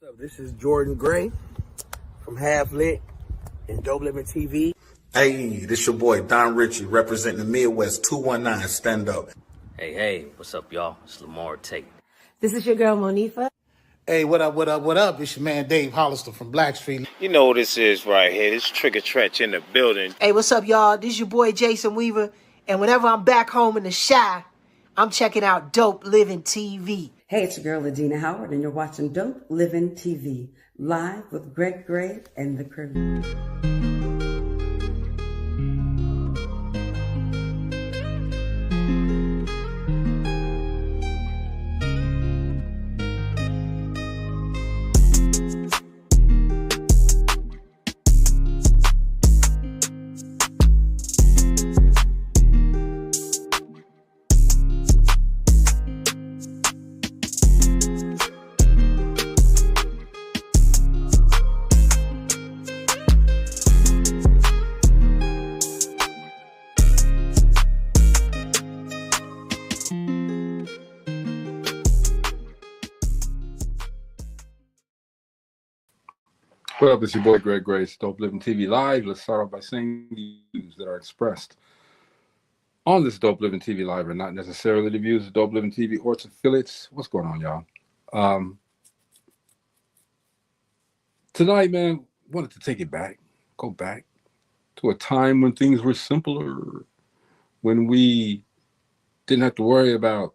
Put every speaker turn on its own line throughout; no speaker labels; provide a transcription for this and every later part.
up? This is Jordan Gray from Half Lit and DopelivenTV.
Hey, this your boy Don Ritchie representing the Midwest 219 Stand Up.
Hey, what's up, y'all? It's Lamar Tate.
This is your girl, Monifa.
Hey, what up? It's your man, Dave Hollister from Blackstreet.
You know what this is right here. This Trigger Trench in the building.
Hey, what's up, y'all? This is your boy, Jason Weaver. And whenever I'm back home in the Chi, I'm checking out Dope Living TV.
Hey, it's your girl, Adina Howard, and you're watching Dope Living TV, live with Greg Gray and the crew.
What up, it's your boy Greg Grace, Dope Living TV Live. Let's start off by saying the views that are expressed on this Dope Living TV Live are not necessarily the views of Dope Living TV or its affiliates. What's going on, y'all? Tonight, man, wanted to take it back, go back to a time when things were simpler, when we didn't have to worry about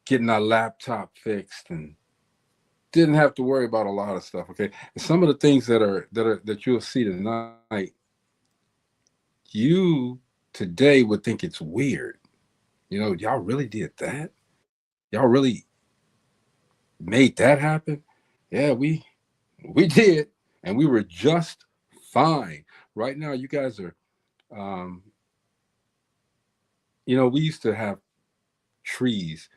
getting our laptop fixed and didn't have to worry about a lot of stuff. Okay, and some of the things that you'll see tonight, you today would think it's weird. You know, y'all really did that? Y'all really made that happen? Yeah, we did, and we were just fine. Right now, you guys are, we used to have trees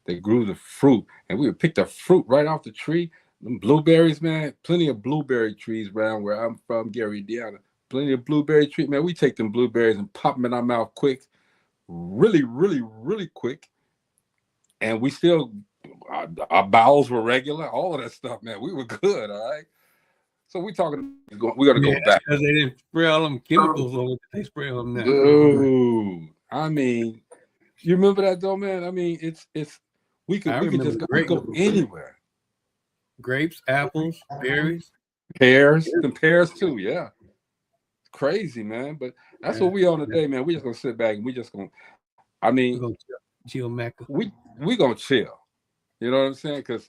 that grew the fruit, and we would pick the fruit right off the tree. Them blueberries, man, plenty of blueberry trees around where I'm from, Gary, Indiana. Plenty of blueberry trees, man. We take them blueberries and pop them in our mouth quick, really, really, really quick. And we still, our bowels were regular, all of that stuff, man. We were good, all right? So we're got to go back.
Because they didn't spray all them chemicals on it. They spray on that.
Dude, I mean, you remember that though, man? I mean, we could just go anywhere.
Grapes, apples, berries.
Pears too, yeah. Crazy, man. But that's what we on today, man. We just gonna sit back and we just gonna,
chill, Mecca.
We gonna chill. You know what I'm saying? Because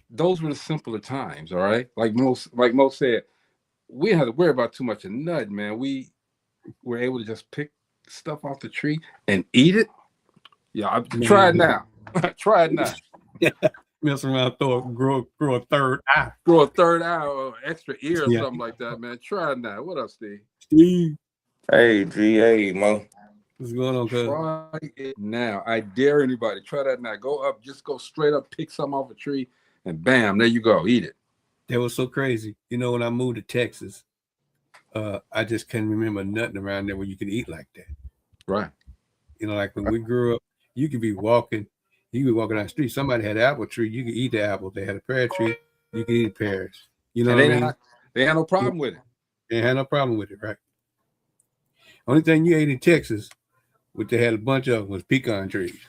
those were the simpler times, all right? Like most said, we didn't have to worry about too much of nothing, man. We were able to just pick stuff off the tree and eat it. Yeah, try it now. Try it now.
Mess around, grow a third eye.
Grow a third eye or extra ear or something like that, man. Try it now. What up, Steve?
Hey, GA, Mo.
What's going on, cuz?
Try it now. I dare anybody. Try that now. Go up, just go straight up, pick something off a tree, and bam, there you go. Eat it.
That was so crazy. You know, when I moved to Texas, I just can't remember nothing around there where you could eat like that.
Right.
You know, like when we grew up, you could be walking down the street. Somebody had an apple tree, you could eat the apple. They had a pear tree, you could eat pears. You know what I mean?
They had no problem with it.
They had no problem with it, right? Only thing you ate in Texas, which they had a bunch of, was pecan trees.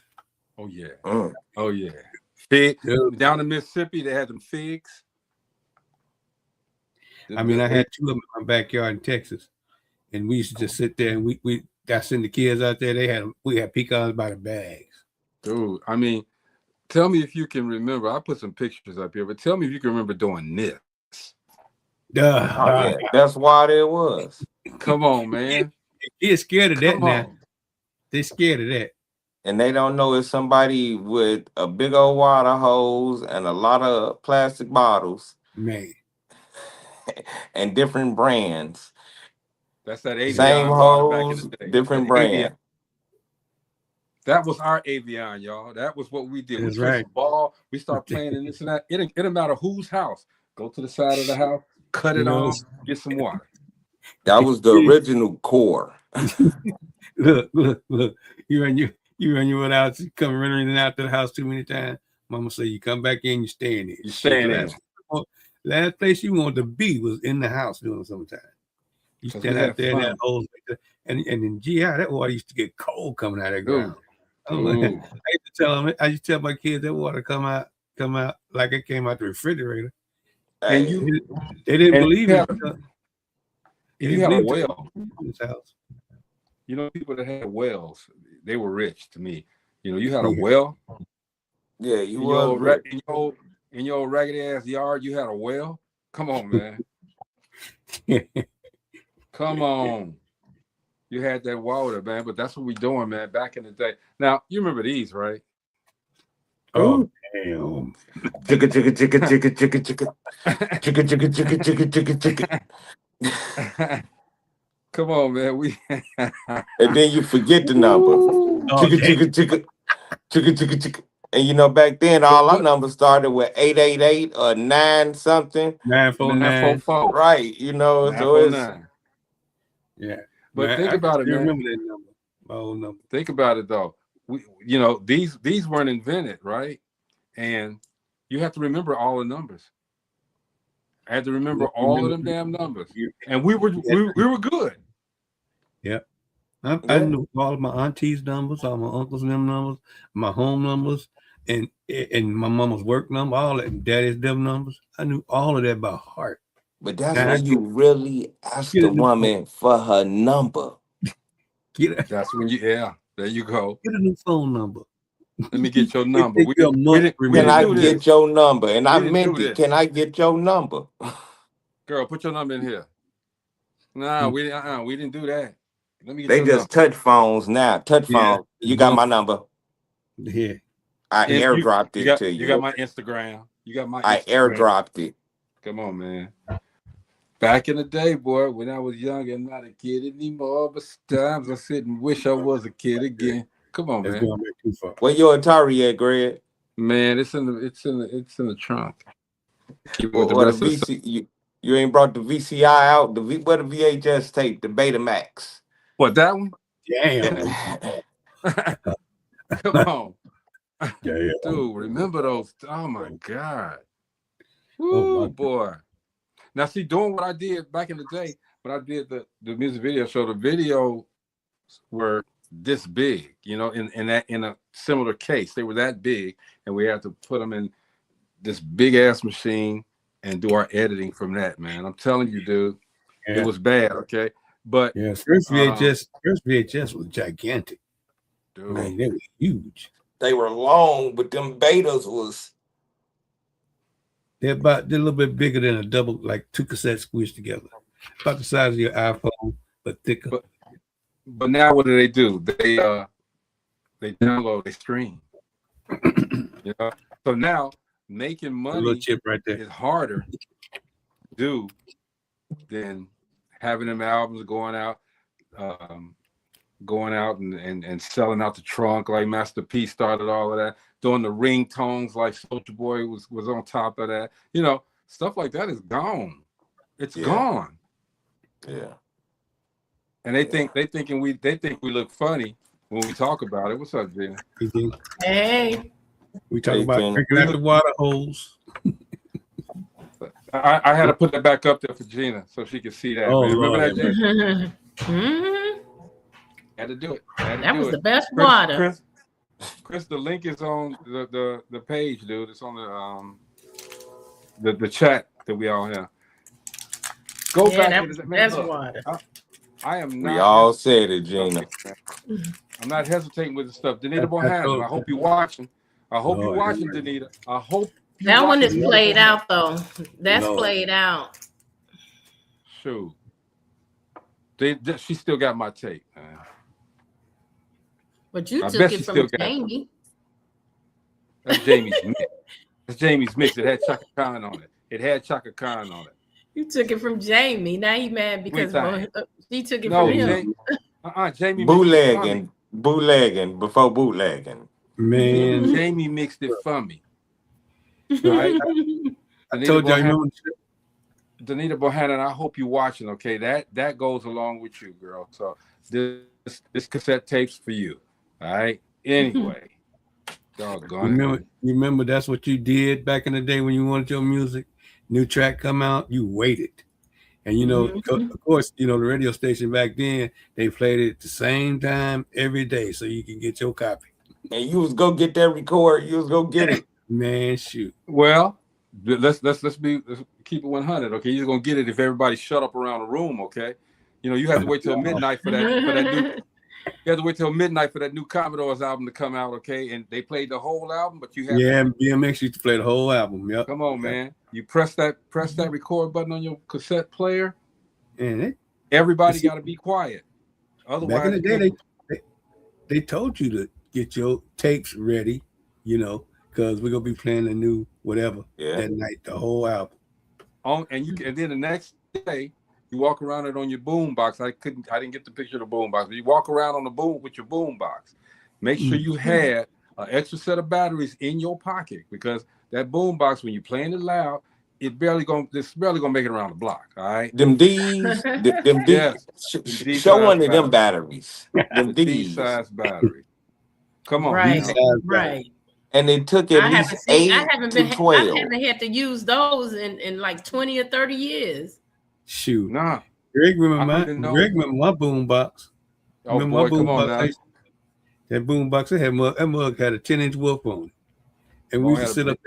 Oh yeah. Oh yeah. Fig. Down in Mississippi, they had them figs.
I mean, I had two of them in my backyard in Texas, and we used to just sit there and we got send the kids out there. We had pecans by the bags.
Dude, I mean, tell me if you can remember. I put some pictures up here, but tell me if you can remember doing this.
Yeah, that's why it was.
Come on, man.
They're scared of that now. They're scared of that.
And they don't know it's somebody with a big old water hose and a lot of plastic bottles.
Man.
And different brands.
That's that Avion.
Same hose, different brand.
That was our Avion, y'all. That was what we did.
That's
we
right.
The ball. We start playing in this and that. It didn't matter whose house. Go to the side of the house, cut it off, get some water.
That was the original core.
Look. You and your without come running in and out to the house too many times. Mama say you come back in, you stay in there.
You staying in.
Last place you wanted to be was in the house during summertime. You stand out there in that hole, and in GI, that water used to get cold coming out of that ground. I used to tell my kids that water come out like it came out the refrigerator.
Hey,
And
they didn't believe it.
You had a well.
In this house.
You know, people that had wells, they were rich to me. You know, you had a well.
Yeah,
in your old raggedy ass yard, you had a well. Come on, man. Come on. You had that water, man, but that's what we doing, man, back in the day. Now, you remember these, right?
Oh, damn.
Chicka, chicka, chicka, chicka, chicka, chicka. Chicka, chicka, chicka, chicka, chicka, chicka.
Come on, man.
And then you forget the number. Chicka, chicka, chicka, chicka, chicka, chicka. And you know, back then, all our numbers started with 888 or 9 something.
949.
Right, you know, so it's...
Yeah.
But
man,
think about it, man.
Remember that number. My old number.
Think about it, though. You know, these weren't invented, right? And you have to remember all the numbers. I had to remember all of them damn numbers. And we were good.
Yeah. I knew all of my auntie's numbers, all my uncles' numbers, my home numbers, and my mama's work number, all that, and daddy's them numbers. I knew all of that by heart.
But that's when you really ask the woman for her number.
That's when there you go.
Get a new phone number.
Let me get your number.
Can I get your number? And I meant it. Can I get your number?
Girl, put your number in here. Nah, we didn't do that. Let me get
they
your
just
number.
touch phones now. Touch phone. You got my number.
Yeah.
I airdropped it to you.
You got my Instagram.
I airdropped it.
Come on, man. Back in the day, boy, when I was young and not a kid anymore, but sometimes I sit and wish I was a kid again. Come on, man.
Going back too far.
Where your Atari at, Greg?
Man, it's in the trunk.
You ain't brought the VCI out. Where the VHS tape, the Betamax.
What, that one?
Damn.
Come on. Damn. Dude, remember those? Oh my God. Woo, boy. Now, see, doing what I did back in the day, when I did the music video show, the videos were this big, you know, in a similar case. They were that big, and we had to put them in this big ass machine and do our editing from that, man. I'm telling you, dude, it was bad, okay? But
first VHS was gigantic.
Dude.
Man, they were huge.
They were long, but them betas was...
They're a little bit bigger than a double, like 2 cassettes squished together. About the size of your iPhone, but thicker.
But now what do? They download, they stream. You know? So now making money
little chip right there
is harder to do than having them albums going out and selling out the trunk like Master P started all of that. Doing the ringtones like Soulja Boy was on top of that. You know, stuff like that is gone. It's gone.
Yeah.
And they think we look funny when we talk about it. What's up, Gina?
Hey.
We talk about drinking out the water holes.
I had to put that back up there for Gina so she could see that.
Oh,
man. Remember
Lord.
that, Gina? Had to do it.
That was the best water.
Chris, the link is on the page, dude. It's on the chat that we all have. Go back.
That was the best water.
I am not.
We all said it, Gina.
I'm not hesitating with the stuff. Danita Bohannon, I hope you're watching. I hope you're watching, Danita. I hope
that one is played out, though. That's played out.
Shoot. She still got my tape, man.
But you took it from Jamie.
That's Jamie's mix. That's Jamie's mix. It had Chaka Khan on it.
You took it from Jamie. Now he mad because she took it from him.
Jamie bootlegging before bootlegging.
Man,
Jamie mixed it for me. Right?
I told you, I know.
Danita Bohannon, I hope you're watching. Okay, that goes along with you, girl. So this cassette tape's for you. All right. Anyway, Doggone
You remember that's what you did back in the day when you wanted your music, new track come out, you waited. And you know, of course, you know, the radio station back then, they played it at the same time every day so you can get your copy.
And you was go get that record, you was go get it.
Man, shoot.
Well, let's keep it 100, okay? You're gonna get it if everybody shut up around the room, okay? You know, you have to wait till midnight for that new. You have to wait till midnight for that new Commodores album to come out, okay? And they played the whole album, but you have
BMX used to play the whole album. Yep.
Come on, man. You press that record button on your cassette player,
and
everybody got to be quiet. Otherwise,
back in the day, they told you to get your tapes ready, you know, because we're gonna be playing the new whatever that night, the whole album.
And then the next day. You walk around it on your boom box. I didn't get the picture of the boom box, but you walk around on the boom with your boom box. Make sure you had an extra set of batteries in your pocket, because that boom box, when you're playing it loud, it's barely gonna make it around the block. All right.
Them D's, them D's. Show one of them batteries. Them D's
size battery. Come on,
right.
And it took at least 8 to 12.
I haven't had to use those in like 20 or 30 years.
Shoot,
nah.
Greg remember my boom box.
Oh boy, come on now.
That boom box, that mug had a 10-inch woof on it, and we used to sit up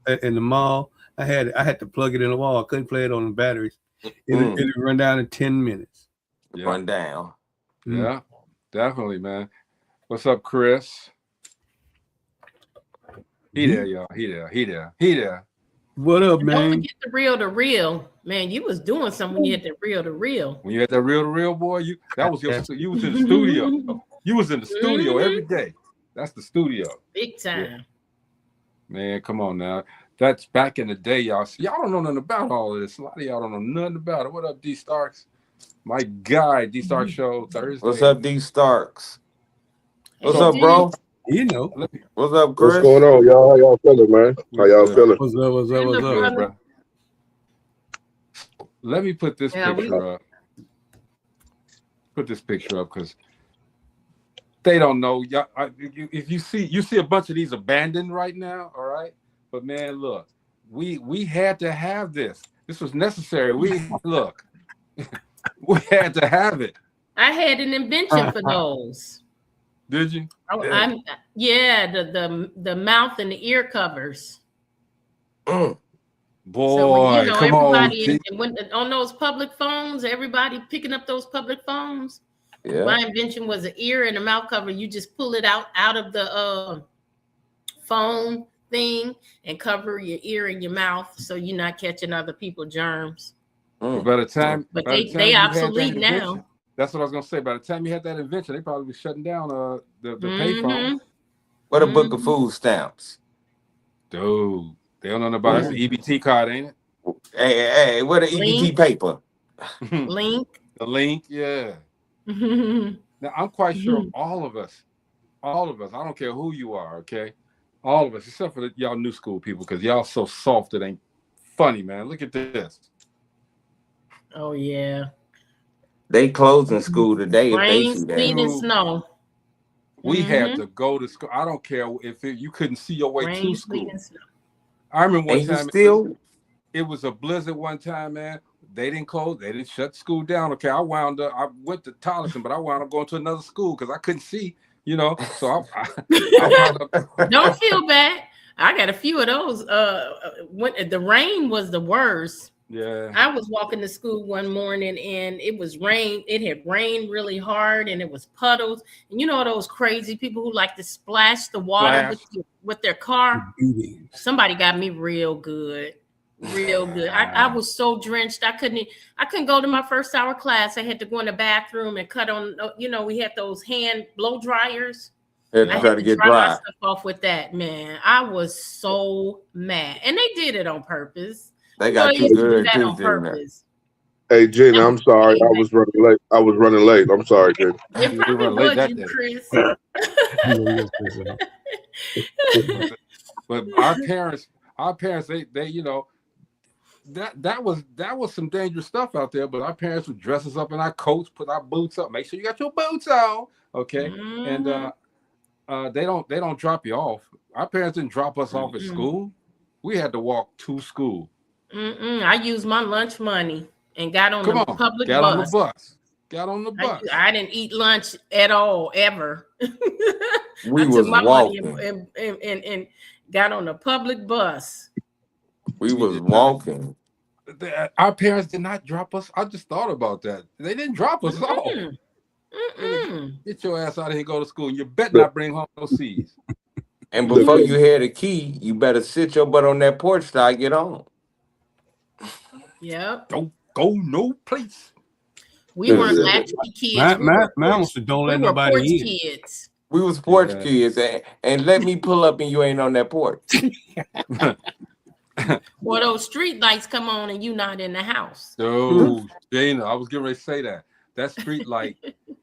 there in the mall. I had to plug it in the wall. I couldn't play it on the batteries. It'd run down in 10 minutes.
Yeah.
Run down.
Yeah, definitely, man. What's up, Chris? He there, y'all. He there.
What up, man?
Don't forget the reel to reel. Man, you was doing something when you had that reel to reel.
When you had that reel to reel, boy, you was in the studio. You was in the studio every day. That's the studio.
Big time.
Yeah. Man, come on now. That's back in the day, y'all. Y'all don't know nothing about all of this. A lot of y'all don't know nothing about it. What up, D Starks? My guy, D Starks Show Thursday.
What's up, D Starks? What's up, bro?
You know.
What's up, Chris?
What's going on, y'all? How y'all feeling, man? How y'all feeling?
What's up,
bro? Let me put this picture up. Put this picture up because they don't know. Y'all, if you see a bunch of these abandoned right now, all right? But man, look, we had to have this. This was necessary. We had to have it.
I had an invention for those.
Did you?
The mouth and the ear covers.
Boy,
so when,
come
everybody on those public phones, everybody picking up those public phones.
Yeah.
My invention was an ear and a mouth cover. You just pull it out of the phone thing and cover your ear and your mouth so you're not catching other people's germs.
By the time,
they obsolete now.
That's what I was gonna say. By the time you had that invention, they probably be shutting down the payphone.
What a book of food stamps.
Dude, they don't know about it. It's the EBT card, ain't it?
Hey, what an EBT paper?
Link.
The link, yeah. Now I'm quite sure all of us, I don't care who you are, okay? All of us, except for y'all new school people, because y'all so soft it ain't funny, man. Look at this.
Oh yeah.
They closing school today.
Rain,
if they
sleet, and snow.
We had to go to school. I don't care if you couldn't see your way to school. I remember one time it was a blizzard one time, man. They didn't close. They didn't shut school down. Okay, I went to Tolleson, but I wound up going to another school because I couldn't see, you know. So I wound up.
Don't feel bad. I got a few of those. When the rain was the worst.
Yeah.
I was walking to school one morning and it was rain. It had rained really hard and it was puddles. And you know those crazy people who like to splash the water with their car? Somebody got me real good. Real good. I was so drenched. I couldn't go to my first hour class. I had to go in the bathroom and cut on, we had those hand blow dryers.
I had to get dry.
Stuff off with that, man. I was so mad. And they did it on purpose.
They got too good too, didn't they?
Hey, Gina, I'm sorry. I was running late. I'm sorry, Gina.
It probably was you, Chris.
But our parents, they that was some dangerous stuff out there. But our parents would dress us up in our coats, put our boots up, make sure you got your boots on, okay? And they don't drop you off. Our parents didn't drop us off at school. We had to walk to school.
I used my lunch money and got on the public
got
bus.
on the bus. Got on the bus.
I didn't eat lunch at all, ever.
We
I
was
took my
walking.
money and got on the public bus.
We was walking.
Our parents did not drop us. I just thought about that. They didn't drop us off. Get your ass out of here and go to school. You better not bring home no C's.
And before you had a key, you better sit your butt on that porch till I get on.
Yep.
Don't go no place.
We weren't latchkey kids.
Mine was to don't let nobody in.
Kids.
We was porch kids, and let me pull up and you ain't on that porch.
Well, those street lights come on and you not in the house.
Oh, Dana, I was getting ready to say that. That street light,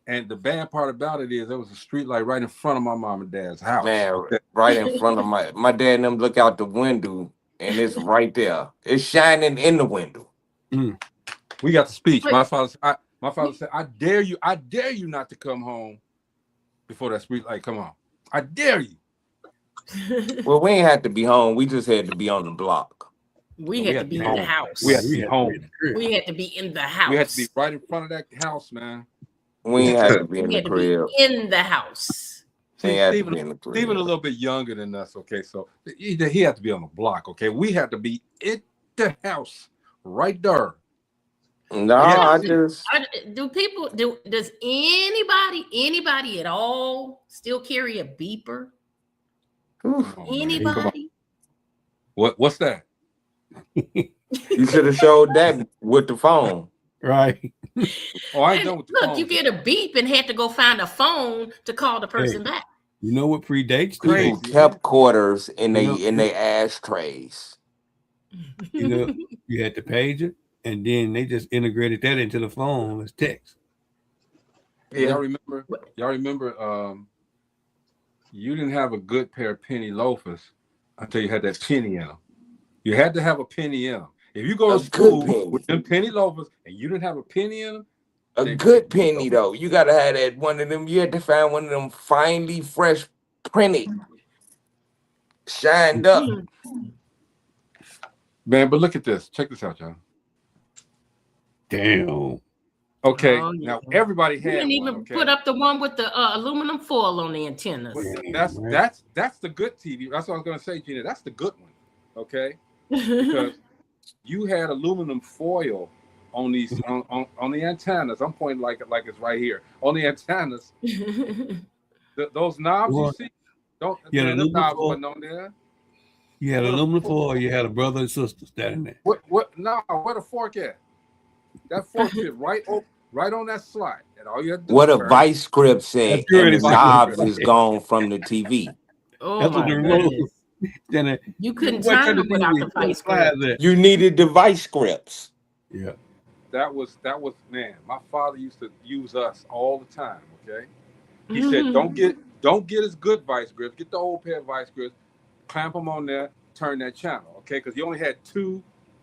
and the bad part about it is there was a street light right in front of my mom and dad's house.
Man, right in front of my dad and them look out the window, and it's right there. It's shining in the window.
We got the speech. My father said, I dare you not to come home before that street light come on. I dare you.
Well, we ain't had to be home. We just had to be on the block.
We had to be in the house.
We had to be home.
We had to be in the house.
We had to be right in front of that house, man.
We ain't had to be in the crib.
In the house.
Steven a little bit younger than us, okay? So he had to be on the block, okay? We had to be in the house right there.
No,
does anybody at all still carry a beeper? Anybody?
What's that?
You should have showed that with the phone.
Right.
Oh, I done with the phone.
Look, you get a beep and had to go find a phone to call the person back.
You know what predates
People kept quarters in they ashtrays.
You know, you had to page it, and then they just integrated that into the phone as text.
Yeah. Y'all remember you didn't have a good pair of penny loafers until you had that penny in them. You had to have a penny in them. If you go to school with them penny loafers and you didn't have a penny in them,
a good penny though, you gotta have that one of them. You had to find one of them finely fresh printed, shined up.
Man, but look at this. Check this out, y'all.
Damn.
Okay, now everybody had.
You didn't even put up the one with the aluminum foil on the antennas.
That's the good TV. That's what I was gonna say, Gina. That's the good one. Okay, because you had aluminum foil on these on the antennas. I'm pointing like it's right here on the antennas. Those knobs you see, the knobs wasn't on there.
You had aluminum foil. You had a brother and sister standing there.
What? No, where the fork at? That fork fit right on that slide. And all you had to do
what a vice grip said, and the knobs is gone from the TV.
Oh my goodness. You couldn't turn them without the vice grip.
You needed the vice grips.
Yeah.
That was man. My father used to use us all the time. Okay. He said, don't get as good vice grips. Get the old pair of vice grips, clamp them on there, turn that channel. Okay, because you only had 2,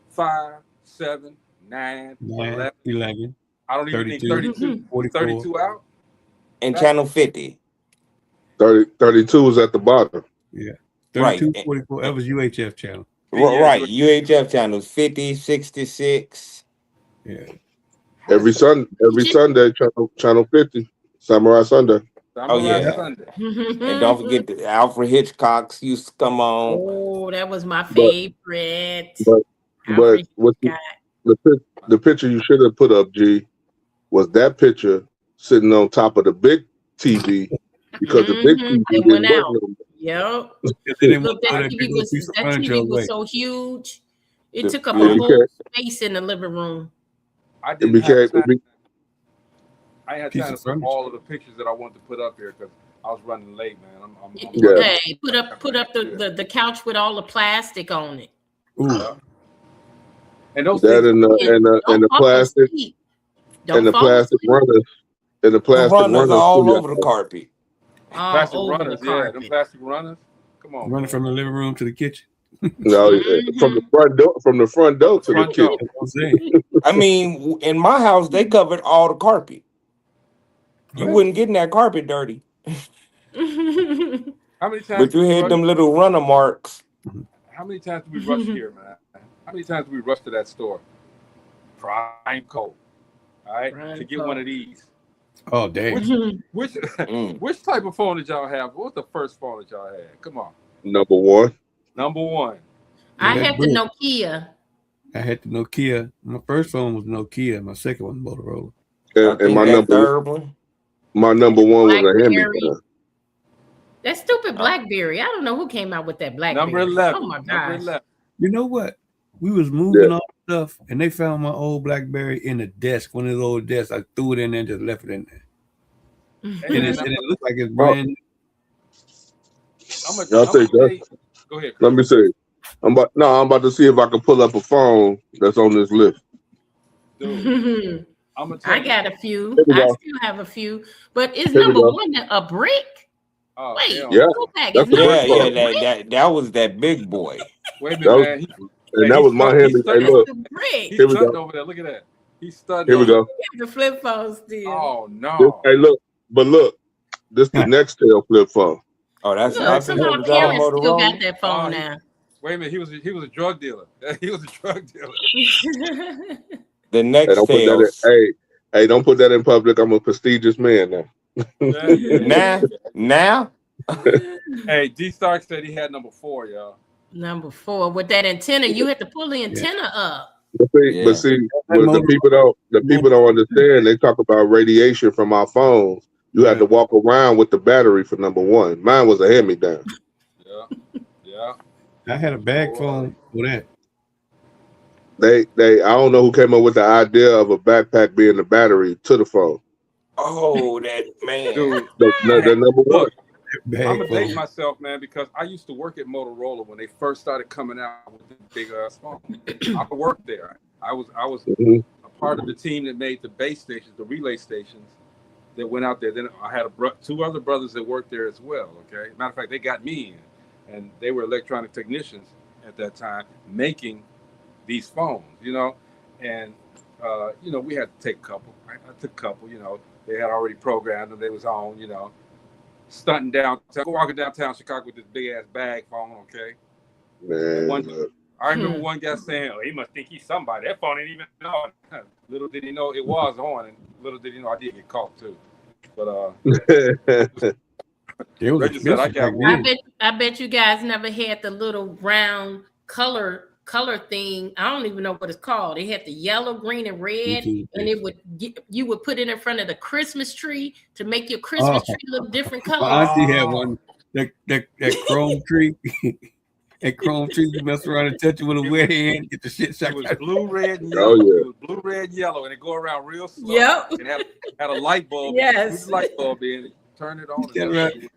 5, 7, 9,
11.
I don't even think 32. 32 out.
And channel 50.
32 was at the bottom.
Yeah. 32, 44. That was UHF channel.
Right. UHF channels 50, 66.
Yeah.
Every Sunday, channel 50. Samurai Sunday.
Sunday. And don't forget the Alfred Hitchcock's used to come on.
Oh, that was my favorite.
But what the picture you should have put up, G, was that picture sitting on top of the big TV because the big TV
went out. Yep. Look, that TV was so huge. It took up a whole space in the living room.
I had time to put all of the pictures that I wanted to put up here because I was running late, man.
Hey, put up the couch with all the plastic on it.
Ooh.
And those
the plastic and the plastic runners and the plastic runners
all over the carpet.
Plastic runners, them plastic runners. Come on,
running from the living room to the kitchen.
No, from the front door to the kitchen.
I mean, in my house, they covered all the carpet. You wouldn't get in that carpet dirty.
I How many times?
But you had them little runner marks.
How many times do we rush here, man? How many times do we rush to that store? Prime cold. All right, to get one of these.
Oh, damn.
Which type of phone did y'all have? What was the first phone that y'all had? Come on.
Number one.
Number one.
I had the Nokia.
I had the Nokia. My first phone was Nokia. My second one was Motorola.
And my number one was a Hemi.
That stupid BlackBerry. I don't know who came out with that BlackBerry.
Number 11.
Oh my gosh.
You know what? We was moving all stuff, and they found my old BlackBerry in the desk. One of those old desks. I threw it in there and just left it in there. And it looked like it's brand new.
Go ahead.
Let me see. I'm about to see if I can pull up a phone that's on this list.
Dude,
I got a few. I still have a few. But is number one a brick?
Oh,
wait,
that was that big boy.
Wait a minute, man.
And that was my Hemi. Hey, look.
He's stunting over there. Look at that. He's stunting.
Here we go.
The flip phone still.
Oh no.
Hey, look. This the Nextel flip phone.
Oh, that's
some of my parents still got that phone now.
Wait a minute, he was a drug dealer. He was a drug dealer.
The Nextel.
Hey, don't put that in public. I'm a prestigious man now.
Now?
Hey, D Stark said he had number 4, y'all.
Number 4 with that antenna, you had to pull the antenna up.
But see, the people don't understand. They talk about radiation from our phones. You had to walk around with the battery for number 1. Mine was a hand-me-down.
Yeah.
I had a bag phone for that.
I don't know who came up with the idea of a backpack being the battery to the phone.
Oh, that man.
Dude,
the number 1.
Look, I'm gonna date myself, man, because I used to work at Motorola when they first started coming out with the big phone. I worked there. I was a part of the team that made the base stations, the relay stations that went out there. Then I had 2 other brothers that worked there as well. Okay, matter of fact, they got me in, and they were electronic technicians at that time making these phones. And we had to take a couple. I took a couple. They had already programmed them. They was on. Stunting downtown, walking downtown Chicago with this big ass bag phone, okay?
Man,
I remember one guy saying, "Oh, he must think he's somebody. That phone ain't even on." Little did he know it was on, and little did he know I did get caught too. But
I bet you guys never had the little round color thing. I don't even know what it's called. It had the yellow, green, and red, and you would put it in front of the Christmas tree to make your Christmas tree look different colors.
My auntie had one that chrome tree. That chrome tree, you mess around and touch it with a wet hand, get the shit shot.
It was blue, red, and yellow. It was blue, red, yellow, and it go around real slow.
Yep.
And had a light bulb.
Yes.
Light bulb in it. Turn it on.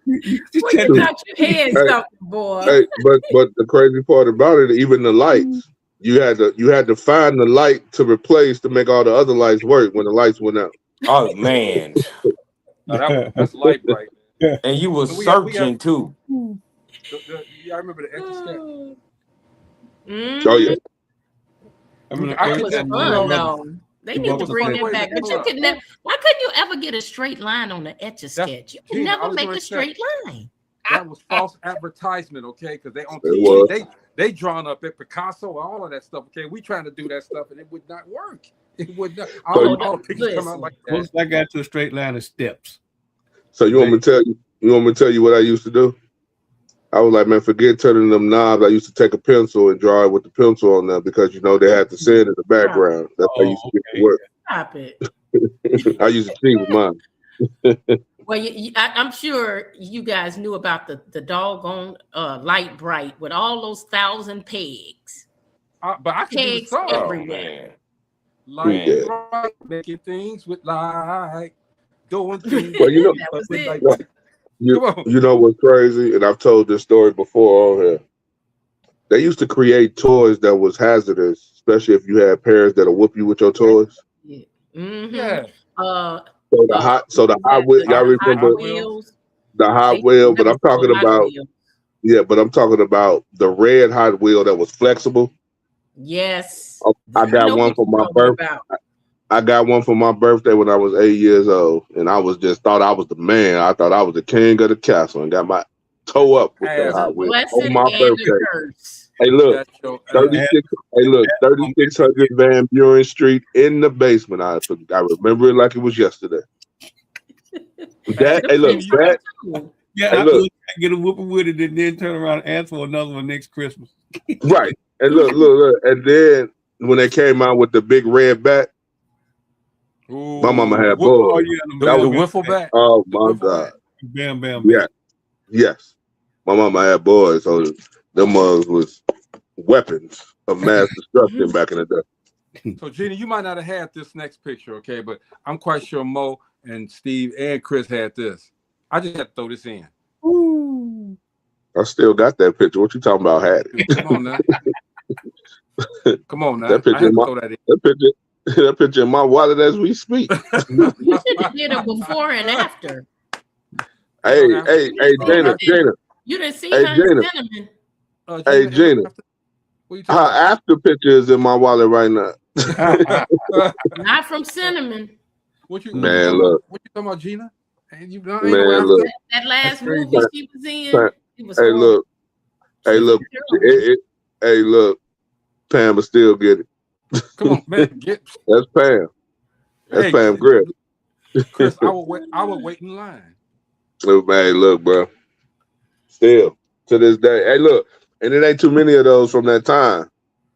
You got your head something, boy.
Hey, but the crazy part about it, even the lights, you had to find the light to replace to make all the other lights work when the lights went out.
Oh man,
that's light bright.
And you was searching too.
I remember the Etch-a-Sketch.
Oh yeah.
That was fun though. They need to bring that back. But you could never. Why couldn't you ever get a straight line on the Etch-a-Sketch? You could never make a straight line.
That was false advertisement, okay? Because they on TV, they drawn up at Picasso, all of that stuff. Okay, we trying to do that stuff, and it would not work. It would not. All the pictures come out like that.
Once I got to a straight line of steps.
So you want me to tell you? You want me to tell you what I used to do? I was like, man, forget turning them knobs. I used to take a pencil and draw it with the pencil on them because they had the sand in the background. That's how I used to get to work.
Stop it.
I used to cheat with mine.
Well, I'm sure you guys knew about the doggone light bright with all those 1,000 pegs.
But I can do the song.
Everywhere.
Light bright, making things with light, doing things.
Well, you know what's crazy, and I've told this story before on here. They used to create toys that was hazardous, especially if you had parents that'll whoop you with your toys.
Yeah. Mm-hmm.
So the Hot Wheel, y'all remember the Hot Wheel? But I'm talking about I'm talking about the red Hot Wheel that was flexible.
Yes,
I got one for my birthday. I got one for my birthday when I was 8 years old, and I was just thought I was the man. I thought I was the king of the castle, and got my toe up with
It's
that
a
Hot Wheels
blessing
on my
and a
birthday.
curse.
Hey, look,
That's your,
36. Hey, look, 3600 Van Buren Street in the basement. I remember it like it was yesterday. That, hey, look, that.
Yeah,
Hey,
I
look,
get a whooping with it and then turn around and ask for another one next Christmas.
right. And look, and then when they came out with the big red bat, my mama had boys.
Oh, yeah,
That
the
was
wiffle bat.
oh my God.
Bam, bam, bam.
Yeah. Yes. My mama had boys, so them mugs was weapons of mass destruction back in the day.
So Gina, you might not have had this next picture, okay? But I'm quite sure Mo and Steve and Chris had this. I just had to throw this in.
Ooh.
I still got that picture. What you talking about? Had it.
Come on now. Come on now.
That picture, that picture in my wallet as we speak.
You should have did it before and after.
Hey, Gina.
You didn't see
Hey,
her
Gina.
cinnamon.
Hey, Gina. Her after picture is in my wallet right now.
Not from cinnamon.
What you
look.
What you talking about, Gina? Hey, you
Man, look.
That last movie she was in. It was
Hey, look. Hey, look. Hey, look. Pam will still get it.
Come on, man.
That's Pam. That's
Hey,
Pam Griff.
Chris, I would wait in line.
Look, man, look, bro. Still to this day. Hey, look, and it ain't too many of those from that time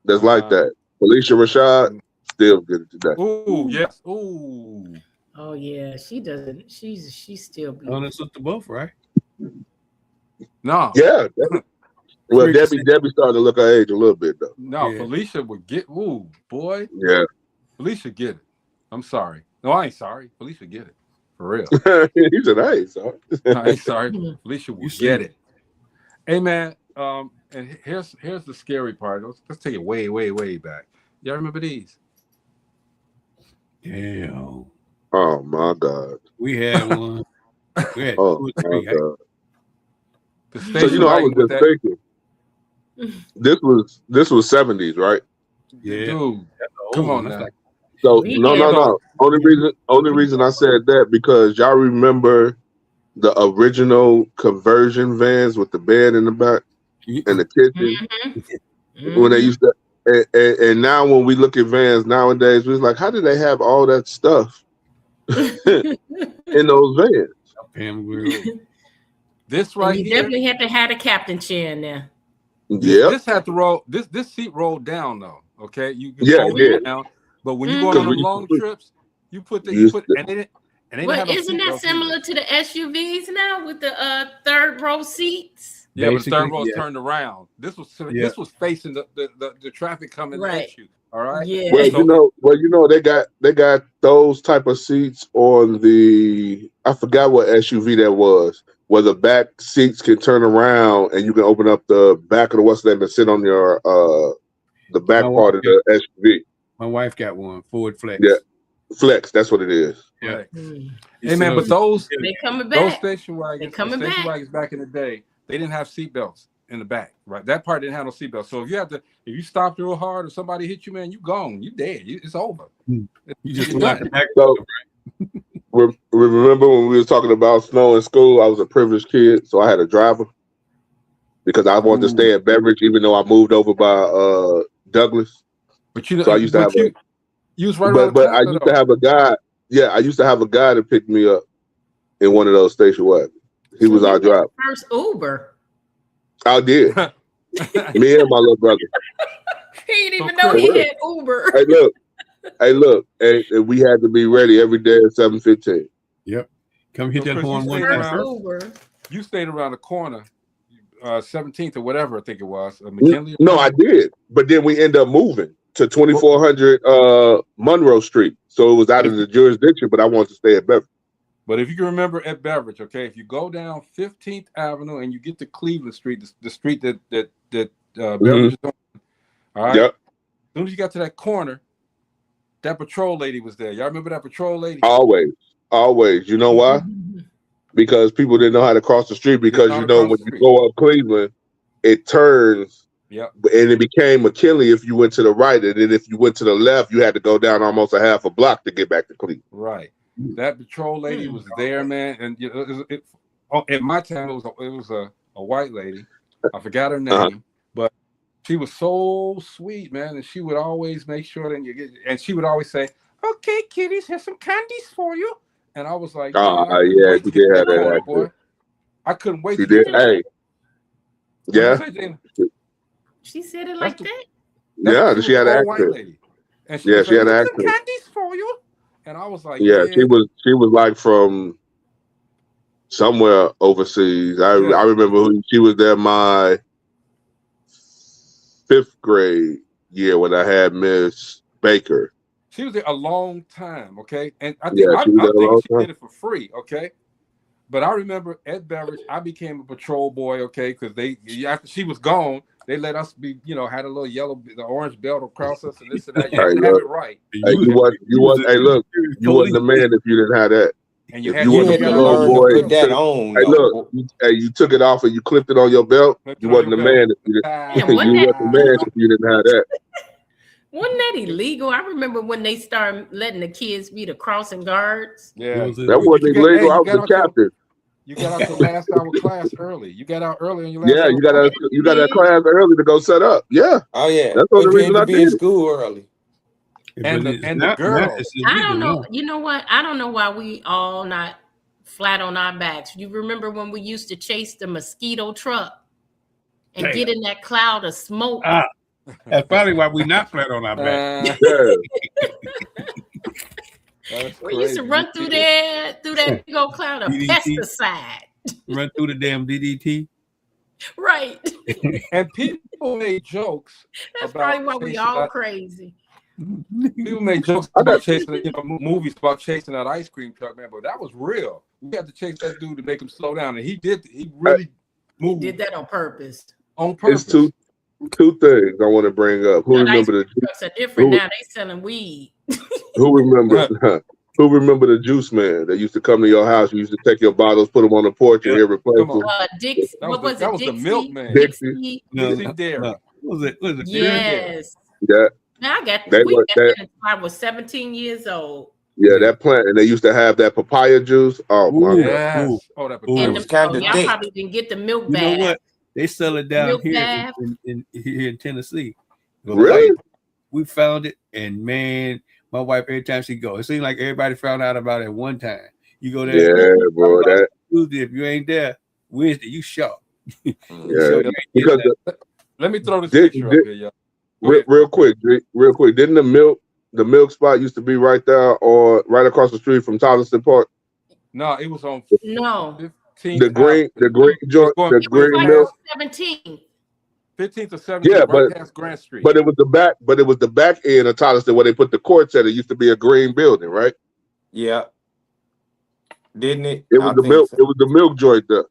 that's like that. Felicia Rashad still get it today.
Ooh, yes. Ooh.
Oh yeah, she doesn't. She's still beautiful.
Oh, that's the both, right?
No.
Yeah. Well, Debbie started to look her age a little bit though.
No, yeah. Felicia would get. Ooh, boy.
Yeah.
Felicia get it. I'm sorry. No, I ain't sorry. Felicia get it. For real.
He said, I ain't sorry.
No, I ain't sorry. Felicia will get it. Hey man, and here's the scary part. Let's take it way, way, way back. Y'all remember these?
Damn.
Oh my God.
We had one. We had
oh
two or three.
My God.
So
you know, I was just thinking. This was 70s, right?
Yeah.
Dude, come on now.
So no. Only reason I said that because y'all remember the original conversion vans with the bed in the back and the kitchen when they used to. And now when we look at vans nowadays, we're like, how did they have all that stuff in those vans?
This right
you
here.
definitely had to have a captain chair in there.
Yeah.
This had to roll. This seat rolled down though. Okay, you can fold it down. But when you go on them long trips, you put and they
well, isn't that similar to the SUVs now with the third row seats?
Yeah, but the third row is turned around. This was facing the traffic coming at you. All right.
Yeah.
Well, they got those type of seats on the, I forgot what SUV that was, where the back seats can turn around and you can open up the back of the what's name and sit on your the back part of the SUV.
My wife got one, Ford Flex.
Yeah, Flex. That's what it is.
Yeah.
Hey man, but those
coming back.
Those station wagons back in the day, they didn't have seat belts in the back, right? That part didn't have no seat belts. So if you stopped real hard or somebody hit you, man, you gone, you dead, it's over.
You just knocked the back.
So, remember when we was talking about snow in school? I was a privileged kid, so I had a driver because I wanted to stay at Beverage, even though I moved over by Douglas.
But you know,
so I used to have
you was right around the corner,
I used to have a guy. Yeah, I used to have a guy to pick me up in one of those station wagons. He was our driver.
First Uber.
I did. Me and my little brother.
He didn't even know he had Uber.
Hey, look. And we had to be ready every day at 7:15.
Yep. Come hit that horn one time.
You stayed around the corner, 17th or whatever I think it was. McKinley.
No, I did. But then we ended up moving to 2400 Monroe Street. So it was out of the jurisdiction, but I wanted to stay at Beverage.
But if you can remember at Beverage, okay, if you go down 15th Avenue and you get to Cleveland Street, the street that Beverage is on, all right?
Yep.
As soon as you got to that corner, that patrol lady was there. Y'all remember that patrol lady?
Always. You know why? Because people didn't know how to cross the street because, you know, when you go up Cleveland, it turns.
Yep.
And it became McKinley if you went to the right. And then if you went to the left, you had to go down almost a half a block to get back to Cleveland.
Right. That patrol lady was there, man. And at my time, it was a white lady. I forgot her name, but she was so sweet, man. And she would always make sure that you get, and she would always say, "Okay, kiddies, here's some candies for you." And I was like,
Oh,
I couldn't
yeah,
wait
she
to get
did
to
have
that
that
corner,
accent.
boy. I couldn't wait
She
to get
did.
to that.
Hey, yeah,
She said it
That's
like
the-
that.
yeah. She had an
old white
accent.
lady, and she
Yeah,
was
she
like,
had an
"Here's some
accent.
candies for you." And I was like,
Yeah,
"Yeah,
she was like from somewhere overseas. I
yeah."
remember she was there my 5th grade year when I had Miss Baker.
She was there a long time, okay, and I think
Yeah, she was there
I'm
a
thinking
long
she
time.
did it for free, okay. But I remember at Beverage, I became a patrol boy, okay, because after she was gone, they let us be, had a little the orange belt across us and this and that. You had
Hey,
to have
look.
it right.
Hey, you wasn't. Hey, look, you wasn't the man if you didn't have that.
And you
If
had
you
you
wasn't a
had to
patrol
learn to
boy,
put that on,
hey,
though.
look, you took it off and you clipped it on your belt.
Clipped
You
it on
wasn't the
your belt.
man if you didn't.
wasn't
You
that-
wasn't the man if you didn't have that.
Wasn't that illegal? I remember when they started letting the kids be the crossing guards.
Yeah,
That wasn't illegal. I was the captain.
You got out your last hour class early. You got out early on your last
Yeah,
hour.
you got that class early to go set up. Yeah.
Oh yeah,
That's the
but you
reason
had
I
to be
did
in
it.
school early.
And the girls.
I don't know. You know what? I don't know why we all not flat on our backs. You remember when we used to chase the mosquito truck and get in that cloud of smoke?
That's probably why we not flat on our back.
We used to run through that big old cloud of
DDT.
pesticide.
Run through the damn DDT.
Right.
And people made jokes.
That's
about
probably why we
chasing
all
that-
crazy.
People made jokes about chasing, movies about chasing that ice cream truck, man. But that was real. We had to chase that dude to make him slow down, and he did. He really moved.
Did that on purpose.
On purpose.
It's two things I want to bring up. Who
But ice
remember
cream trucks are different now. They selling weed.
Who remember the juice man that used to come to your house? You used to take your bottles, put them on the porch, and he'd replace them.
Dixie. What was it?
That was the
Dixie?
milkman.
Dixie.
Dixie Dairy.
Was it?
Yes.
Yeah.
Man, I got
They
we
were-
got
they-
that until I was 17 years old.
Yeah, that plant, and they used to have that papaya juice. Oh my god!
Yes. Oh, that
And
was kinda
y'all
thick.
probably didn't get the milk
You know
bath.
what? They sell it down
Milk
here
bath.
here in Tennessee. The
Really?
We found it, and man, my wife every time she go, it seems like everybody found out about it at one time. You go there,
Yeah, bro. That
Tuesday, if you ain't there, Wednesday, you shop.
yeah.
So you ain't
Because
getting that.
Let me throw this
Did-
picture
did-
up here, y'all. Go ahead.
real quick, didn't the milk spot used to be right there or right across the street from Tolliston Park?
No, it was on
No.
15th.
The green joint,
going-
the
it was
green
like
milk.
17.
15th or 17th,
Yeah,
right past Grant Street.
But it was the back end of Tolliston where they put the courts at. It used to be a green building, right?
Yeah, didn't it?
It was
I
the
think
milk.
so.
It was the milk joint there.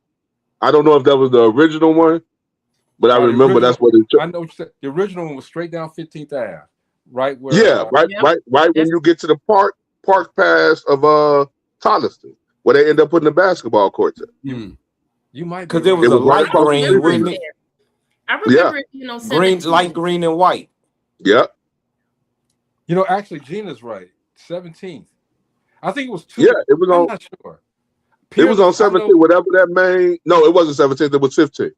I don't know if that was the original one, but I
The
remember
original-
that's what it.
I know what you said. The original one was straight down 15th Ave, right where.
Yeah, right when you get to the park pass of Tolliston, where they end up putting the basketball courts at.
You might
Because it was
It
a
was right
light
across the
green,
street.
wasn't it?
I remember it, you know,
Green,
17.
light green and white.
Yeah.
You know, actually, Gina's right. 17th. I think it was 2.
Yeah, it was
I'm
on.
not sure.
It was on 17, whatever that main. No, it wasn't 17. It was 15.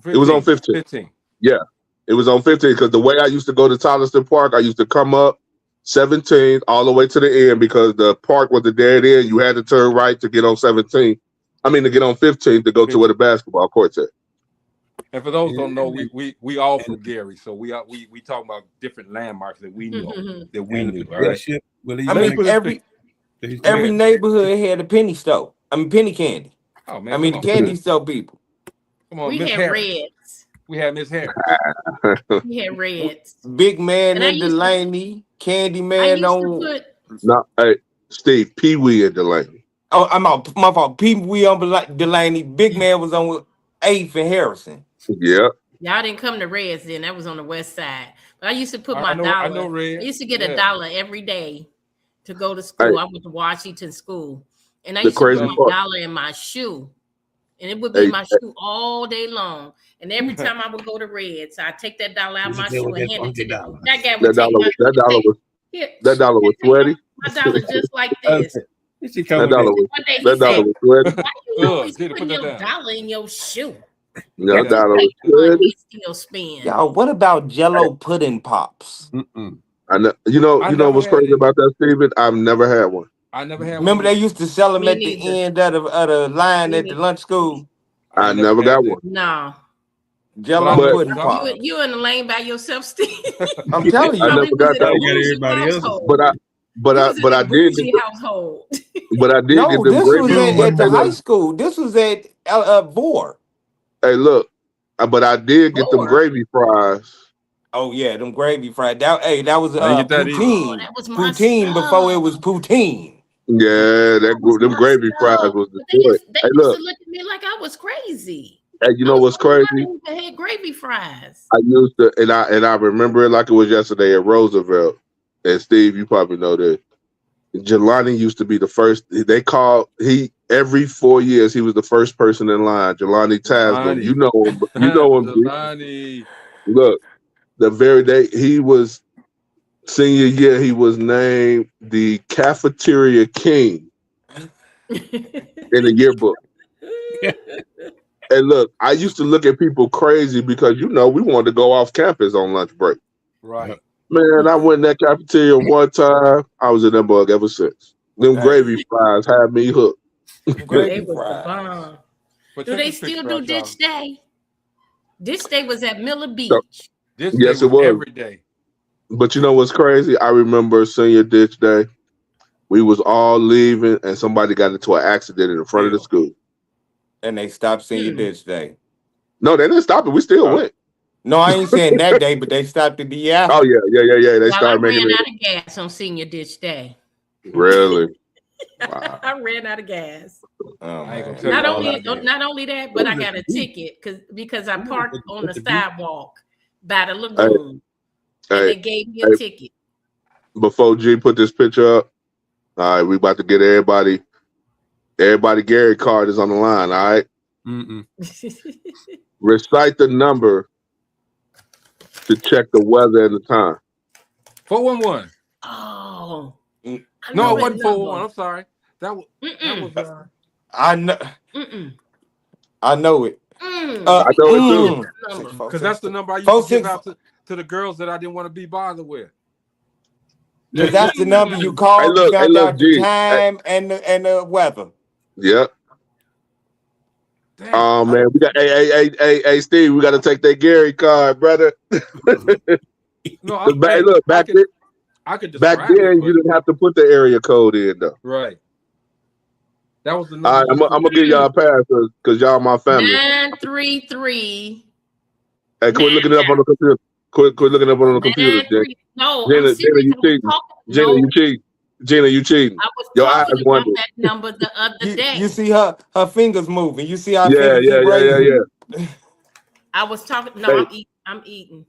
It was on 15.
15.
Yeah, it was on 15 because the way I used to go to Tolliston Park, I used to come up 17 all the way to the end because the park was the dead end. You had to turn right to get on 17. I mean, to get on 15 to go to where the basketball courts at.
And for those who don't know, we all from Gary, so we talk about different landmarks that we know that we knew. All right.
I mean, every neighborhood had a penny store. I mean, penny candy.
Oh man,
I mean,
come
the
on,
candy
man.
store people.
Come on,
We
Miss
had
Harris.
reds.
We had Miss Harris.
We had reds.
Big man
And I
and
used to-
Delaney, Candy
I
Man
used to
on.
put
No, hey, Steve, Pee Wee and Delaney.
Oh, I'm out. My fault. Pee Wee on Delaney. Big man was on 8th and Harrison.
Yeah.
y'all didn't come to Reds then. That was on the west side. But I used to put
I
my
know
dollar.
Reds.
I used to get
Yeah.
$1 every day to go to school.
Hey.
I went to Washington School. And I
The
used to
crazy
put
part.
$1 in my shoe. And it would be
Hey,
in my shoe all day long. And every time I would go to Reds, I'd take that $1 out of my shoe and hand it to them. That guy would
That
take
dollar was sweaty.
my dollar just like this.
That dollar was
One day he
that dollar
said,
was sweaty.
"Why you always
Gina,
putting
put that
your
down.
dollar in your shoe?"
Yeah, I
That's
thought it
the
was
money still spend.
Y'all, what about Jello pudding pops?
I know,
I
you know
never
what's
had
crazy
it.
about that, Steven? I've never had one.
I never had one
Remember they
either.
used to sell them
Me
at the
neither.
end of the line
Me
at the
neither.
lunch school.
I
I
ain't never
never
had
got
that.
one.
No.
But I
Jello
know
But
pudding
some.
pops.
You in the lane by yourself, Steve.
I'm telling
I
you.
never
Probably was
got
in
that
a
You
one.
got
bougie
everybody else.
But
household. You was in
I
a
did get
bougie
the,
household.
but I did get
No,
them
this was
gravy. But
at
hey,
the high
look,
school. This was at Vor.
hey, look. But I did get them
Or
gravy fries.
Oh yeah, them gravy fried. That was
I didn't get that either.
oh,
poutine.
that was my
Poutine before it
stuff.
was poutine.
Yeah,
That was
them
my
gravy fries
stuff.
was
But
destroyed.
they
Hey,
used to
look.
look at me like I was crazy.
Hey, you
I
know
was
what's
the only
crazy?
one who had gravy fries.
I used to, and I remember it like it was yesterday at Roosevelt. And Steve, you probably know this. Jelani used to be the first. They called every 4 years. He was the first person in line. Jelani Taslim. You
Jelani.
know him. You know him. G.
Jelani.
Look, the very day he was senior year, he was named the cafeteria king in the yearbook. And look, I used to look at people crazy because we wanted to go off campus on lunch break.
Right.
Man, I went in that cafeteria one time. I was in that bug ever since. Them gravy fries had me hooked.
They
Gravy
was the
fries.
bomb.
But
Do
check
they
this
still
picture
do
out, y'all.
ditch day? Ditch day was at Miller
So,
Beach.
This day
yes, it
was
was.
every day.
But you know what's crazy? I remember senior ditch day. We was all leaving, and somebody got into an accident in the front of the school.
And they stopped senior ditch day.
No, they didn't stop it. We still went.
No, I ain't saying that day, but they stopped it the year after.
Oh yeah. They
While I
started making
ran
it.
out of gas on senior ditch day.
Really? Wow.
I ran out of gas.
Oh,
I ain't gonna
man.
tell you
Not
all
only
I did.
not only that, but I got a ticket because I parked on the sidewalk by the
Hey,
lagoon, and they
hey,
gave me a ticket.
before G put this picture up, all right, we about to get everybody Gary card is on the line, all right? Recite the number to check the weather and the time.
411.
Oh, I
No,
know
it
that
wasn't 411.
number.
I'm sorry. That was
I know.
Mm-mm.
I know it.
I know it too.
because that's the number I used
Four,
to give
six,
out to the girls that I didn't want to be bothered with.
because that's the number you
Hey,
called to
look,
find out the
G. Hey,
time and the weather.
yeah.
Damn.
Oh man, we got hey, Steve, we got to take that Gary card, brother.
No,
Hey, look,
I could
back
describe it,
then
but
you didn't have to put the area code in though.
right. That was the
All
number
right,
you used to
I'm gonna give y'all a pass because y'all my family.
933.
Hey, quit looking it up on the computer. Quit looking it up on the computer, Gina.
No, I'm serious.
You cheating. Gina, you cheating. Gina, you cheating.
I was
Your eyes
talking about
wonder.
that number the other day.
You see her fingers moving. You see how
Yeah.
fingers keep raising.
I was talking. No,
Hey.
I'm eating.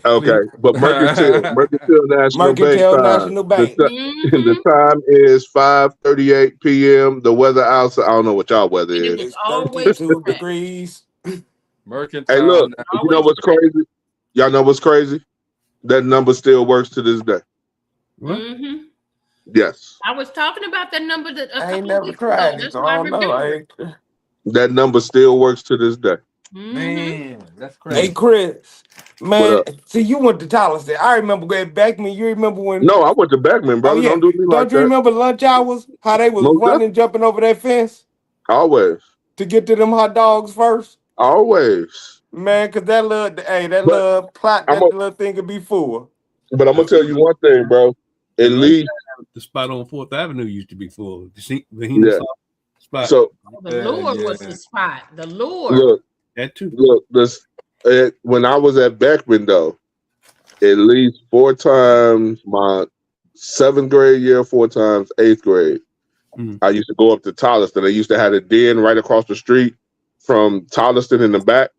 Okay, but Mercantile National Bank
Mercantile
time.
National Bank.
The time is 5:38 p.m. The weather outside. I don't know what y'all weather is.
It's 32 degrees.
Mercantile.
Hey, look, you know what's crazy? Y'all know what's crazy? That number still works to this day.
Mm-hmm.
Yes.
I was talking about that number a couple
ain't never
weeks
tried
ago.
it,
That's
so
why I
I don't know.
remember.
That number still works to this day.
Man, that's crazy.
Hey, Chris,
What
man,
up?
see, you went to Tyler. I remember going back when you remember when.
No, I went to Beckman, brother.
Oh, yeah.
Don't do me like
Don't you
that.
remember lunch hours? How they was
Most
running, jumping over that fence
Always.
to get to them hot dogs first?
Always.
Man, because that
But
little plot,
I'm
that little thing could be full.
But I'm gonna tell you one thing, bro. At least
the spot on 4th Avenue used to be full.
Yeah.
Spot.
So
The lure was the spot. The lure.
look,
that too.
Look, when I was at Beckman though, at least 4 times my 7th grade year, 4 times 8th grade. I used to go up to Tolliston. They used to have a den right across the street from Tolliston in the back.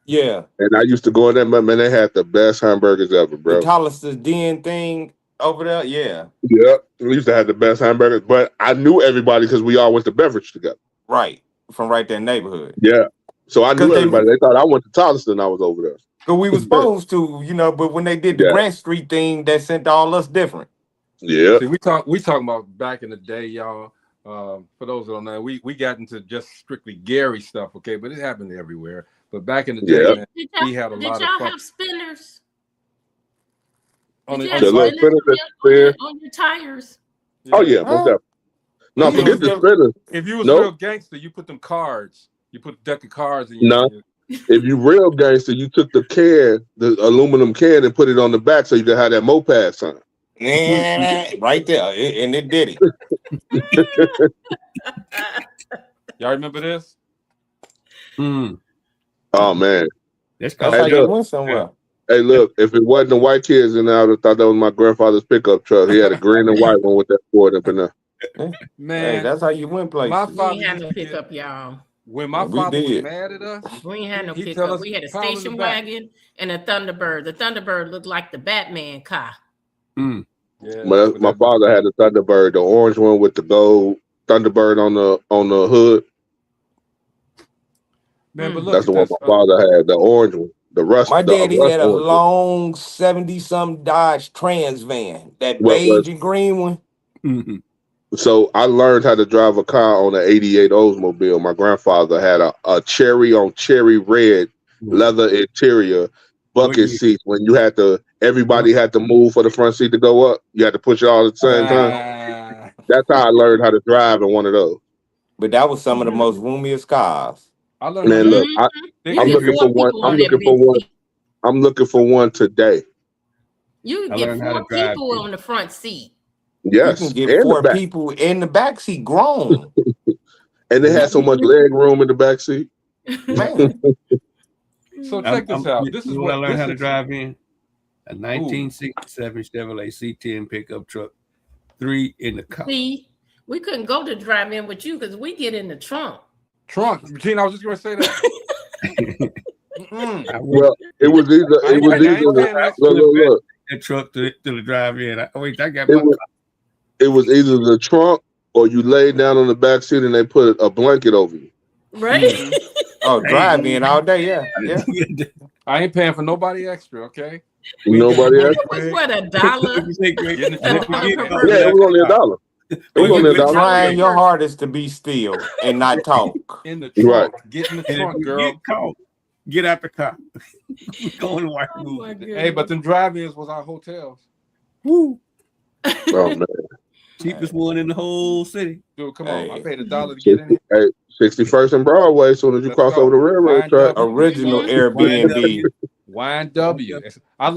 Yeah.
And I used to go in there, man. They had the best hamburgers ever, bro.
The Tollister Den thing over there, yeah.
Yeah, we used to have the best hamburgers. But I knew everybody because we all went to Beverage together.
Right. From right there in the neighborhood.
Yeah. So I knew everybody. They thought I went to Tolliston. I was over there.
Because we were supposed to, but when they did the Grant Street thing, that sent all us different.
Yeah.
See, we talking about back in the day, y'all. For those that don't know, we got into just strictly Gary stuff, okay? But it happened everywhere. But back in the day, man,
Did
we had a lot of
y'all
fun.
have spinners?
On
Did
the,
you
on
have
the
spinners
spinners
on your tires?
Oh yeah, most definitely. No,
You
forget
was-
the spinners.
If you was
Nope.
real gangster, you put them cards. You put a deck of cards in
No. If you real gangster, you took the can, the aluminum can, and put it on the back so you could have that moped sign.
Yeah, right there, and it did
it. Y'all remember this?
Oh man,
That's how you went somewhere.
Hey, look, if it wasn't the white kids in there, I would have thought that was my grandfather's pickup truck. He had a green and white one with that Ford up in there.
Man,
Hey, that's how you went places.
My
We
father
ain't had
used
no
to get-
pickup, y'all.
When my
We
father was
did.
mad at us,
We ain't had no
he'd tell
pickup.
us,
We had a
"Pile in the
station
back."
wagon and a Thunderbird. The Thunderbird looked like the Batman car.
Yeah,
My father had the Thunderbird, the orange one with the gold Thunderbird on the hood.
Man, but look
That's
at
the one
this.
my father had, the orange one, the rust.
My daddy had a
orange one.
long 70-some Dodge Trans van, that
What was-
beige and green one.
So I learned how to drive a car on an '88 Oldsmobile. My grandfather had a cherry on cherry red leather interior bucket seats. When you had to, everybody had to move for the front seat to go up. You had to push it all at the same time. That's how I learned how to drive in one of those.
But that was some of the most roomiest cars.
I learned.
Man, look, I'm looking for one. I'm looking for one. I'm looking for one today.
You
I
can get
learned how
4
to drive,
people
too.
on the front seat.
Yes,
You can get
and
4
the back.
people in the back seat grown.
And they had so much leg room in the back seat.
Man.
So check this out. This is
what I
what
learned
this
how to
is-
drive in. A 1967 Chevrolet C10 pickup truck, 3 in the car.
See, we couldn't go to drive in with you because we get in the trunk.
Trunk, Gene. I was just going to say that.
Well, it was either look.
that truck to the drive-in. I got
It
my
was, it was either the trunk or you laid down on the back seat and they put a blanket over you.
Right?
Oh, drive-in all day, yeah.
I ain't paying for nobody extra, okay?
Nobody else.
It was what, $1?
Yeah, it was only $1. It was only
You're
$1.
trying your hardest to be still and not talk.
In the trunk.
Right.
Get in the
And if
trunk,
you
girl.
get caught, get out the car. Go in the white room.
Hey, but them drive-ins was our hotels.
Woo.
Oh man.
Cheapest one in the whole city.
Dude, come on. I paid $1 to get in here.
Hey, 61st and Broadway. As soon as you cross over the railroad track.
Original Airbnb.
YNW. I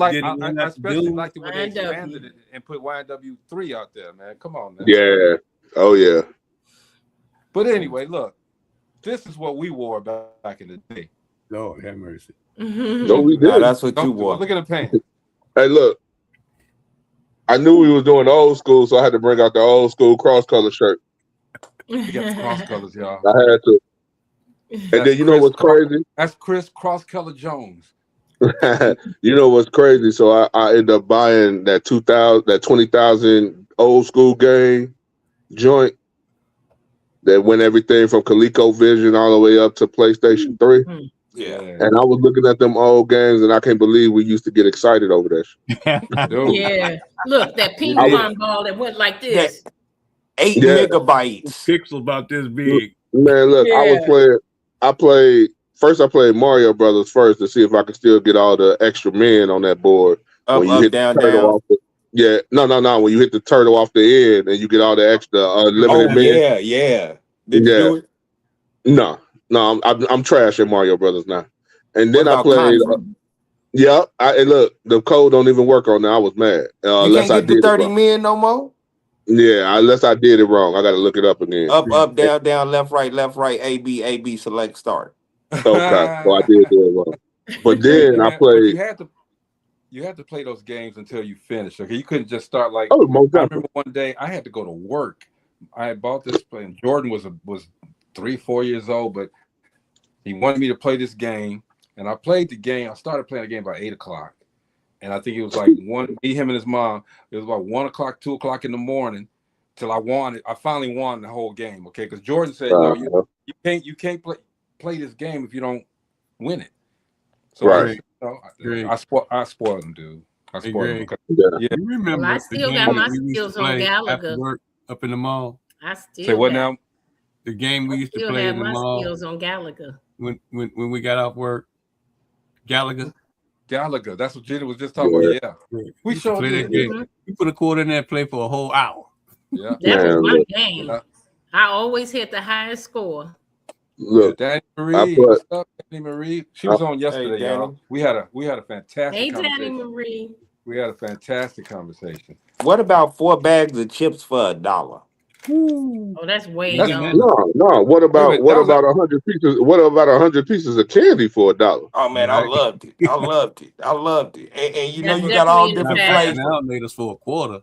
especially liked it when they
YNW.
expanded it and put YNW3 out there, man. Come on, man.
Yeah. Oh yeah.
But anyway, look, this is what we wore back in the day.
Lord have mercy.
No, we
Nah,
did.
that's what you
Don't-
wore.
Look at the pants.
Hey, look. I knew we was doing old school, so I had to bring out the old school cross color shirt.
You got the cross colors, y'all.
I had to. And then you know what's crazy?
That's Chris Cross Color Jones.
You know what's crazy? So I ended up buying that 20,000 old school game joint that went everything from ColecoVision all the way up to PlayStation 3.
Yeah.
And I was looking at them old games, and I can't believe we used to get excited over that shit.
Yeah. Look, that ping pong ball that went like this.
8
Yeah.
megabytes.
Pixel about this big.
Man, look, I played Mario Brothers first to see if I could still get all the extra men on that board.
Up,
when you
up,
hit
down,
the turtle
down.
off no. When you hit the turtle off the end and you get all the extra unlimited
Oh,
men.
yeah. Did you do it?
No, I'm trash at Mario Brothers now. And then
What
I
about
played.
Contra?
And look, the code don't even work on that. I was mad.
You
Unless
can't
I
get the
did
30
it wrong.
men no more?
Yeah, unless I did it wrong. I got to look it up again.
Up, down, left, right, A, B, select, start.
Okay, so I did do it wrong. But then I
But
played.
you had to play those games until you finished. Okay, you couldn't just start like.
Oh, most
I
definitely.
remember one day I had to go to work. I had bought this plane. Jordan was 3-4 years old, but he wanted me to play this game, and I played the game. I started playing the game by 8:00, and I think it was like him and his mom. It was about 1:00, 2:00 in the morning till I won it. I finally won the whole game. Okay, because Jordan said, "No, you can't play this game if you don't win it." So
Right.
I spoiled him, dude. I spoiled him.
Yeah.
You remember
Well, I
the
still
game
got my
we used to
skills on
play
Gallagher.
after work up in the mall?
I still
Say what
got-
now?
The game we used to
still
play
have
in the
my
mall.
skills on Gallagher.
when we got off work. Gallagher.
That's what Jenny was just talking about. Yeah. We showed
play that game. We put a quarter in there and play for a whole hour.
Yeah.
That was my game. Yeah. I always had the highest score.
Look,
Danny Marie, what's up, Danny Marie? She was on yesterday, y'all. We had a fantastic conversation.
Danny Marie.
We had a fantastic conversation.
What about 4 bags of chips for $1?
Oh, that's way
No. What about 100 pieces? What about 100 pieces of candy for $1?
Oh man, I loved it. I loved it. And you know, you got all different flavors.
Now made us for a quarter.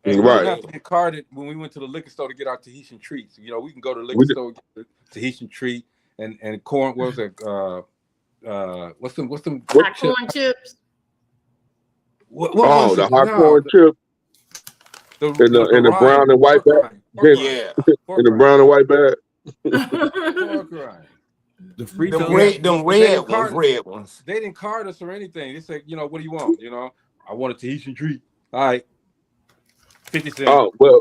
And we didn't have to get carded when we went to the liquor store to get our Tahitian treats. You know, we can go to the liquor store, get the Tahitian treat, and corn. What was it? What's them?
Hot corn chips.
The hot corn chips. In the brown and white bag.
Yeah.
In the brown and white bag.
The
red ones.
They didn't card us or anything. They said, you know, what do you want? You know, I want a Tahitian treat. All right. 50 cents.
Oh, well,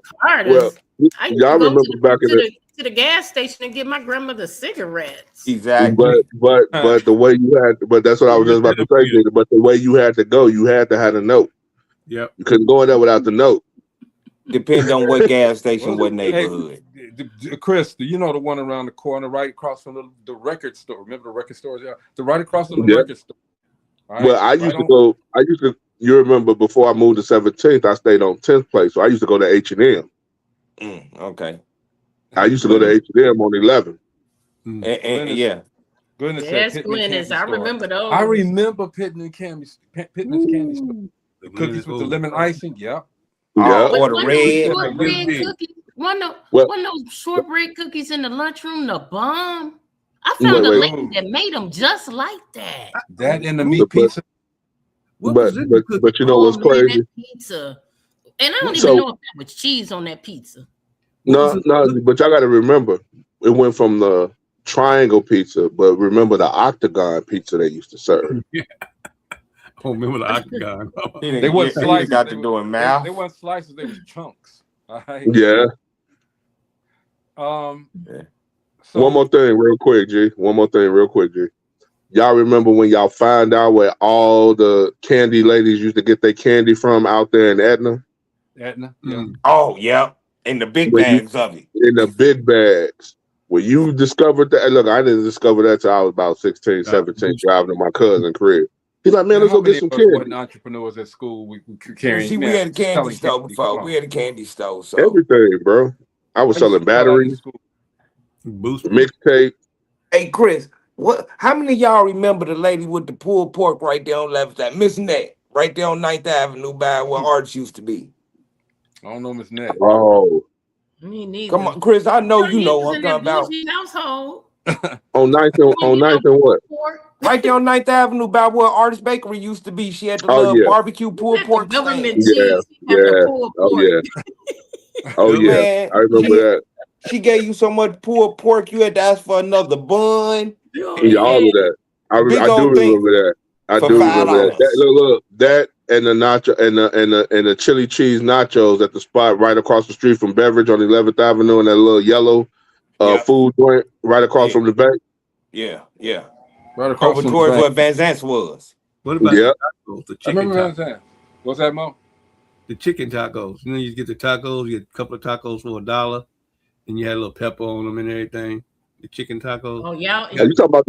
y'all remember back in
the gas station and get my grandmother cigarettes.
Exactly.
But the way you had, but that's what I was just about to say. But the way you had to go, you had to have a note.
Yep.
You couldn't go in there without the note.
Depends on what gas station, what neighborhood.
Hey, Chris, do you know the one around the corner, right across from the record store? Remember the record stores? Yeah, right across from the record store. Right?
Well, I used to. You remember before I moved to 17th, I stayed on 10th place, so I used to go to H&M.
Okay.
I used to go to H&M on 11.
Yeah.
Goodness,
yes, Glennis. I remember those.
I remember Pittman's Candy Store. The cookies with the lemon icing. Yeah.
Or the red.
Cookies. One of those shortbread cookies in the lunchroom, the bomb. I found a lady that made them just like that.
That and the meat pizza.
But you know what's crazy?
Pizza. And I don't even know if that was cheese on that pizza.
No, but y'all got to remember, it went from the triangle pizza, but remember the octagon pizza they used to serve.
Yeah. I don't remember the octagon.
They weren't slices. Got to doing math.
They weren't slices. They were chunks. Right?
Yeah.
So,
one more thing, real quick, G. Y'all remember when y'all found out where all the candy ladies used to get their candy from out there in Etna?
Etna, yeah.
Oh, yeah. In the big bags of it.
In the big bags. When you discovered that, look, I didn't discover that till I was about 16, 17, driving to my cousin's crib. He's like, man, let's go get some candy.
Entrepreneurs at school, we carrying.
See, we had a candy store before. We had a candy store. So.
Everything, bro. I was selling batteries, mixtape.
Hey, Chris. How many of y'all remember the lady with the pulled pork right there on 11th Avenue? Miss Net, right there on 9th Avenue by where Arts used to be.
I don't know Miss Net.
Oh.
Me neither.
Come on, Chris, I know you know what I'm talking about.
Household.
on 9th and what?
Right there on 9th Avenue by where Artist Bakery used to be. She had the little barbecue pulled pork stand.
Oh, yeah. Man, I remember that.
She gave you so much pulled pork, you had to ask for another bun.
Yeah, all of that. I do remember that. I do remember that. Look, that and the nacho and the chili cheese nachos at the spot right across the street from Beverage on 11th Avenue, and that little yellow food joint right across from the bank.
Yeah.
Right across
from towards where Van Zant's was.
What about the tacos? The chicken
tacos. What's that, Mo?
The chicken tacos. You know, you get the tacos. You get a couple of tacos for $1, and you had a little pepper on them and everything. The chicken tacos.
Oh, yeah.
You talking about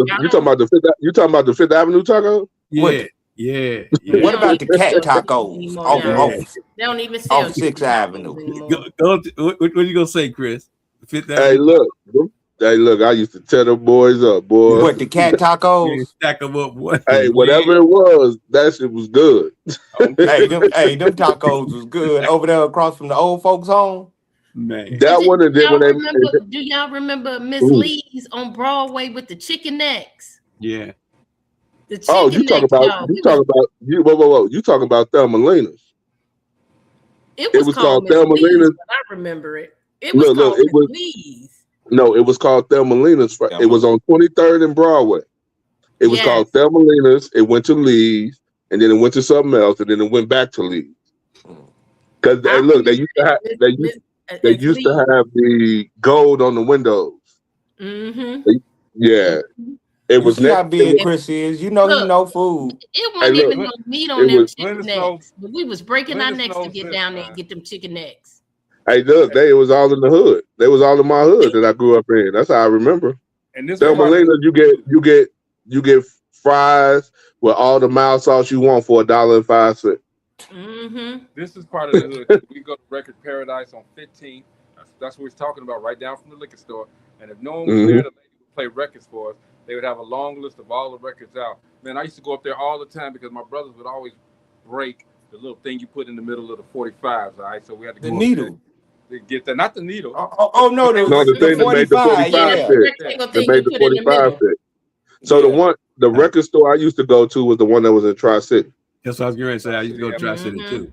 the Fifth Avenue taco?
Yeah.
What about the cat tacos?
They don't even sell
off 6th Avenue.
What you gonna say, Chris?
Hey, look. I used to tear them boys up, boy.
What, the cat tacos?
Yeah, stack them up, boy.
Hey, whatever it was, that shit was good.
Them tacos was good over there across from the old folks' home.
Man,
that one and then when they
do y'all remember Miss Lee's on Broadway with the chicken necks?
Yeah.
The chicken
you talking about Thelma-Lena's.
It was called Thelma-Lena's. I remember it. It was called Lee's.
No, it was called Thelma-Lena's. It was on 23rd and Broadway. It was called Thelma-Lena's. It went to Lee's, and then it went to something else, and then it went back to Lee's. Because they used to have they used to have the gold on the windows.
Mm-hmm.
Yeah, it
You
was
see how
next.
big Chris is. You know he
Look,
know food.
it
Hey,
wasn't
look,
even no meat
it
on them
was.
chicken necks, but we was breaking our necks to get down there and get them chicken necks.
Hey, look, it was all in the hood. They was all in my hood that I grew up in. That's how I remember.
And this
Thelma, you get fries with all the mild sauce you want for $1.05.
Mm-hmm.
This is part of the hood. We go to Record Paradise on 15th. That's what we're talking about, right down from the liquor store. And if no one was there, the lady would play records for us. They would have a long list of all the records out. Man, I used to go up there all the time because my brothers would always break the little thing you put in the middle of the 45s. All right, so we had to go
The needle.
to get that, not the needle.
No,
the thing that made the 45 fit. That made the 45 fit. So the record store I used to go to was the one that was in Tri-City.
That's what I was going to say. I used to go to Tri-City too.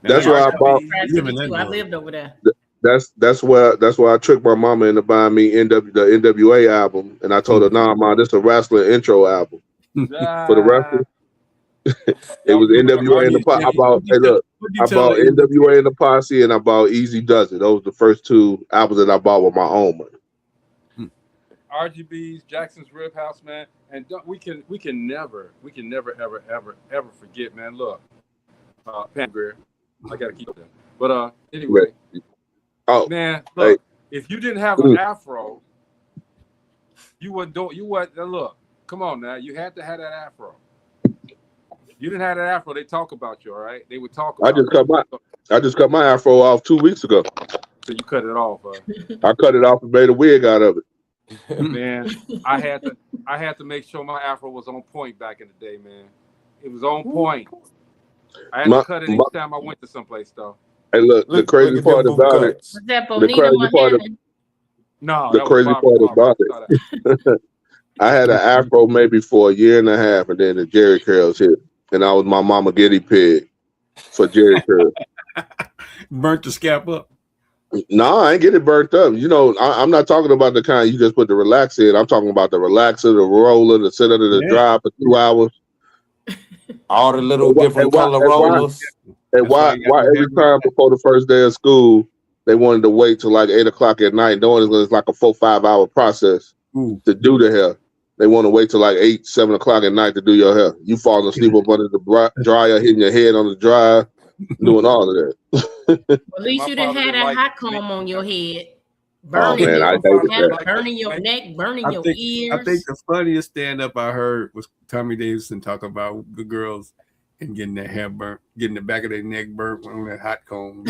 That's where I bought.
I lived over there.
That's where I tricked my mama into buying me the NWA album, and I told her, "Nah, ma, this is a wrestling intro album for the wrestling." It was NWA and the Posse. I bought NWA and the Posse, and I bought Easy Does It. Those were the first two albums that I bought with my own money.
RGB's, Jackson's Rib House, man, and we can never ever forget, man. Look, Pam Grier, I gotta keep them. But anyway, man, look, if you didn't have an afro, you wouldn't do. You would look. Come on now, you had to have that afro. You didn't have that afro. They talk about you, all right? They would talk. About
I just cut my afro off 2 weeks ago.
So you cut it off.
I cut it off and made a wig out of it.
Man, I had to make sure my afro was on point back in the day, man. It was on point. I had to cut it each time I went to someplace, though.
Hey, look, the crazy part about it.
Was that Bonita Montana?
No,
the crazy part about it. I had an afro maybe for a year and a half, and then the Jerry curls hit, and I was my mama guinea pig for Jerry curls.
Burnt the scalp up.
No, I ain't get it burnt up. You know, I'm not talking about the kind you just put the relax in. I'm talking about the relaxer, the roller, the sit under the dry for 2 hours.
All the little different color rollers.
And why every time before the first day of school, they wanted to wait till like 8 o'clock at night, knowing it's like a 4-5 hour process to do the hair. They want to wait till like 8, 7 o'clock at night to do your hair. You fall asleep up under the dryer, hitting your head on the dryer, doing all of that.
At least you didn't have that hot comb on your head.
Burning
burning your neck, burning your ears.
I think the funniest stand-up I heard was Tommy Davidson talk about the girls and getting their hair burnt, getting the back of their neck burnt on that hot comb.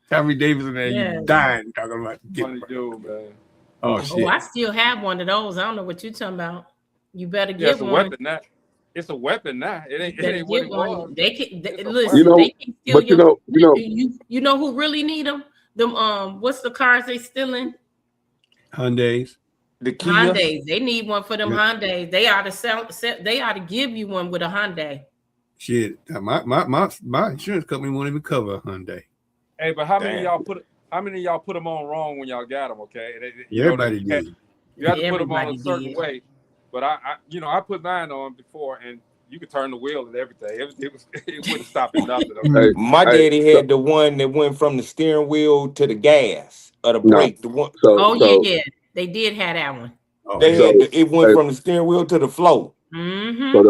Tommy Davidson, you dying talking about getting
dude, man.
Oh shit!
Oh, I still have one of those. I don't know what you're talking about. You better get
it's a
one.
weapon now. It's a weapon now. It ain't what it was.
They can listen. They can steal your. You know who really need them? Them what's the cars they stealing?
Hyundais.
The Kia.
Hyundais. They need one for them Hyundais. They ought to they ought to give you one with a Hyundai.
Shit, my insurance company won't even cover a Hyundai.
Hey, but how many of y'all put them on wrong when y'all got them? Okay,
everybody did.
You have to put them on a certain way. But I put mine on before, and you could turn the wheel and everything. It wouldn't stop at nothing. Okay?
My daddy had the one that went from the steering wheel to the gas or the brake. The one.
Yeah, they did have that one.
It went from the steering wheel to the floor.
Mm-hmm.
So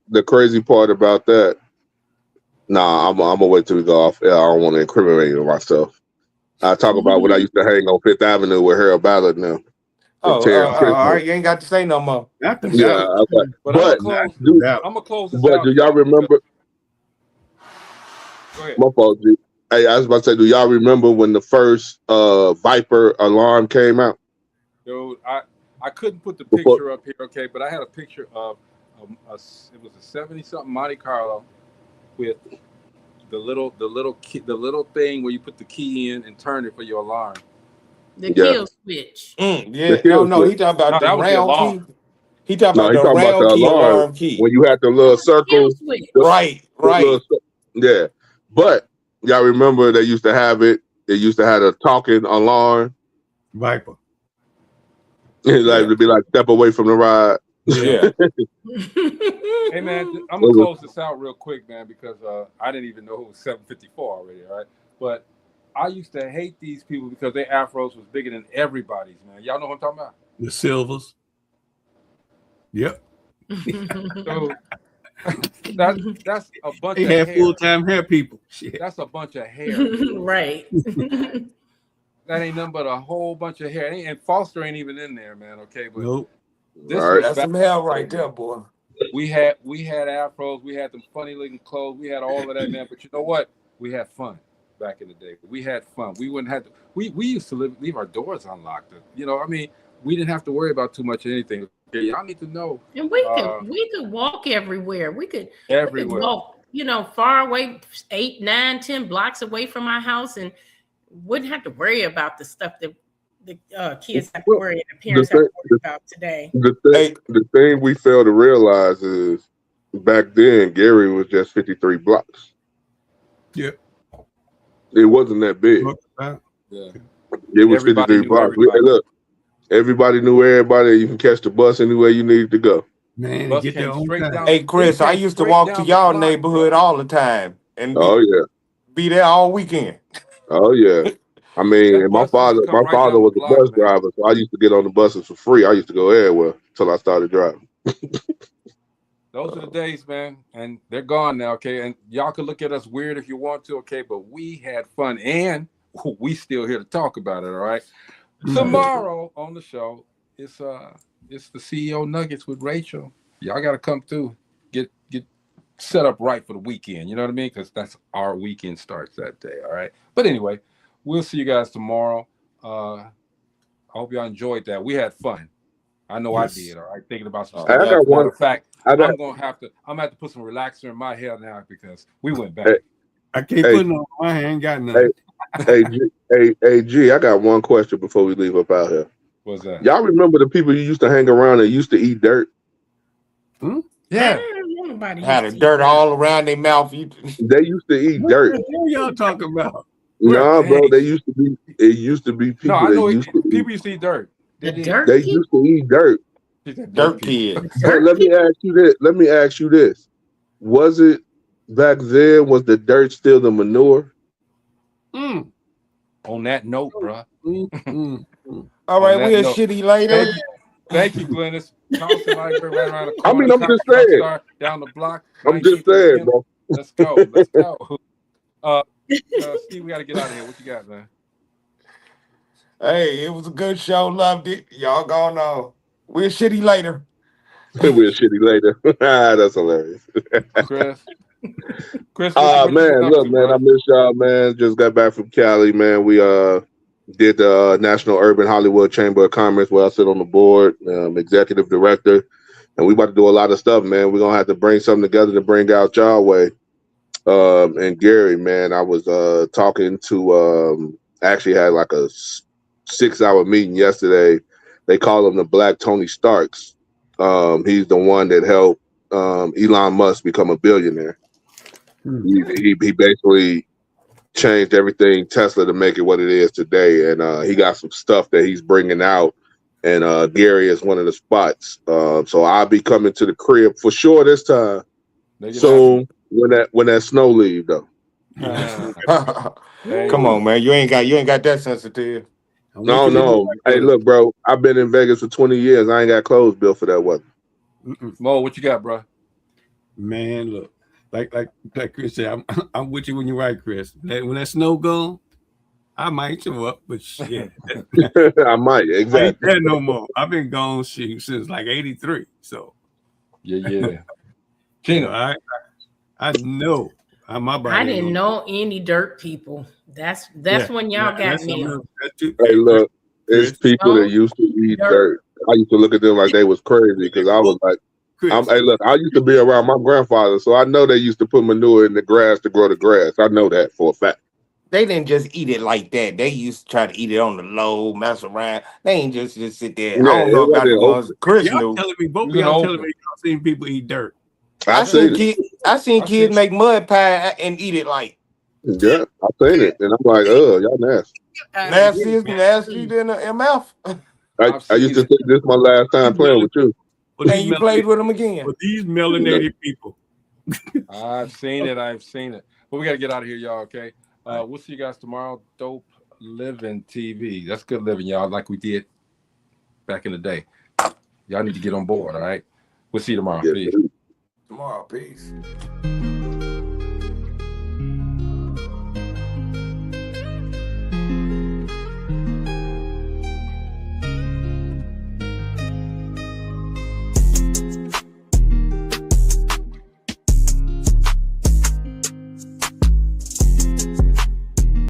the crazy part about that. Nah, I'm gonna wait till we go off. I don't want to incriminate myself. I talk about what I used to hang on Fifth Avenue with Harold Ballard now.
All right, you ain't got to say no more.
But I'm gonna close this out. Do y'all remember?
Go ahead.
My fault, G. Hey, I was about to say, do y'all remember when the first Viper alarm came out?
Dude, I couldn't put the picture up here, okay, but I had a picture of it was a 70-something Monte Carlo with the little thing where you put the key in and turn it for your alarm.
The kill switch.
No, he talking about the round key. He talking about the round key alarm key.
When you had the little circle.
Right.
Yeah. But y'all remember they used to have it. They used to have a talking alarm.
Viper.
To be like, step away from the ride.
Yeah.
Hey man, I'm gonna close this out real quick, man, because I didn't even know it was 7:54 already. All right, but I used to hate these people because their afros was bigger than everybody's, man. Y'all know what I'm talking about?
The Silvers. Yep.
So that's a bunch
They
of
had
hair.
full-time hair people. Shit.
That's a bunch of hair.
Right.
That ain't nothing but a whole bunch of hair. And Foster ain't even in there, man. Okay, but
nope.
This
Right.
was
That's
back
some hell
in the
right
day,
there,
man.
boy.
We had afros, we had them funny looking clothes, we had all of that, man. But you know what? We had fun back in the day. We had fun. We wouldn't have to. We used to leave our doors unlocked. You know, I mean, we didn't have to worry about too much of anything. Okay, y'all need to know.
And we could walk everywhere. We could
everywhere.
walk, far away, 8, 9, 10 blocks away from our house, and wouldn't have to worry about the stuff that the kids have to worry and the parents have to worry about today.
The thing we fail to realize is back then Gary was just 53 blocks.
Yeah.
It wasn't that big.
Yeah.
It was 53 blocks. Look, everybody knew everybody. You can catch the bus anywhere you needed to go.
Man, get there on time.
Hey, Chris, I used to walk to y'all neighborhood all the time and be there all weekend.
Oh yeah. I mean, my father was a bus driver, so I used to get on the buses for free. I used to go everywhere until I started driving.
Those are the days, man, and they're gone now. Okay, and y'all can look at us weird if you want to. Okay, but we had fun, and we still here to talk about it. All right. Tomorrow on the show, it's the CEO Nuggets with Rachel. Y'all got to come through, get set up right for the weekend. You know what I mean? Because that's our weekend starts that day. All right. But anyway, we'll see you guys tomorrow. I hope y'all enjoyed that. We had fun. I know I did. All right. Thinking about some stuff. Matter of fact, I'm gonna have to put some relaxer in my hair now because we went back.
I can't put no on my hair. I ain't got nothing.
G, I got one question before we leave up out here.
What's that?
Y'all remember the people you used to hang around that used to eat dirt?
Yeah.
Had a dirt all around their mouth.
They used to eat dirt.
What y'all talking about?
No, bro. It used to be people.
No, I know
people
used to eat dirt.
They used to eat dirt.
Dirt kids.
Hey, let me ask you this. Was it back then? Was the dirt still the manure?
On that note, bro.
All right, we're shitty later.
Thank you, Glennis. Thompson Library right around the corner.
I mean, I'm just saying.
Down the block.
I'm just saying, bro.
Let's go. Steve, we got to get out of here. What you got, man?
Hey, it was a good show. Loved it. Y'all going on. We're shitty later.
We're shitty later. That's hilarious.
Chris.
Man, look, man, I miss y'all, man. Just got back from Cali, man. We did the National Urban Hollywood Chamber of Commerce, where I sit on the board, executive director, and we about to do a lot of stuff, man. We're gonna have to bring something together to bring out y'all way. And Gary, man, I was talking to actually had like a 6-hour meeting yesterday. They call him the Black Tony Starks. He's the one that helped Elon Musk become a billionaire. He basically changed everything Tesla to make it what it is today, and he got some stuff that he's bringing out. And Gary is one of the spots. So I'll be coming to the crib for sure this time soon when that snow leave though.
Come on, man. You ain't got that sensitive.
No. Hey, look, bro. I've been in Vegas for 20 years. I ain't got clothes built for that weather.
Mo, what you got, bro?
Man, look, like Chris said, I'm with you when you're right, Chris. When that snow gone, I might show up, but shit,
I might exactly.
I ain't there no more. I've been gone since like '83. So
yeah.
Gina, I know my body.
I didn't know any dirt people. That's when y'all got me.
Hey, look, it's people that used to eat dirt. I used to look at them like they was crazy because I was like, hey, look, I used to be around my grandfather, so I know they used to put manure in the grass to grow the grass. I know that for a fact.
They didn't just eat it like that. They used to try to eat it on the low, mess around. They ain't just sit there.
Yeah,
I don't know about the ones Chris knew.
Both of y'all telling me y'all seen people eat dirt.
I seen kids make mud pie and eat it like.
Yeah, I seen it, and I'm like, y'all nasty.
Nasty is nasty than an mouth.
I used to think this is my last time playing with you.
And you played with them again.
With these melanated people.
I've seen it. But we got to get out of here, y'all, okay? We'll see you guys tomorrow. Dope Living TV. That's good living, y'all, like we did back in the day. Y'all need to get on board, all right? We'll see you tomorrow.
Yeah.
Peace.
Tomorrow, peace.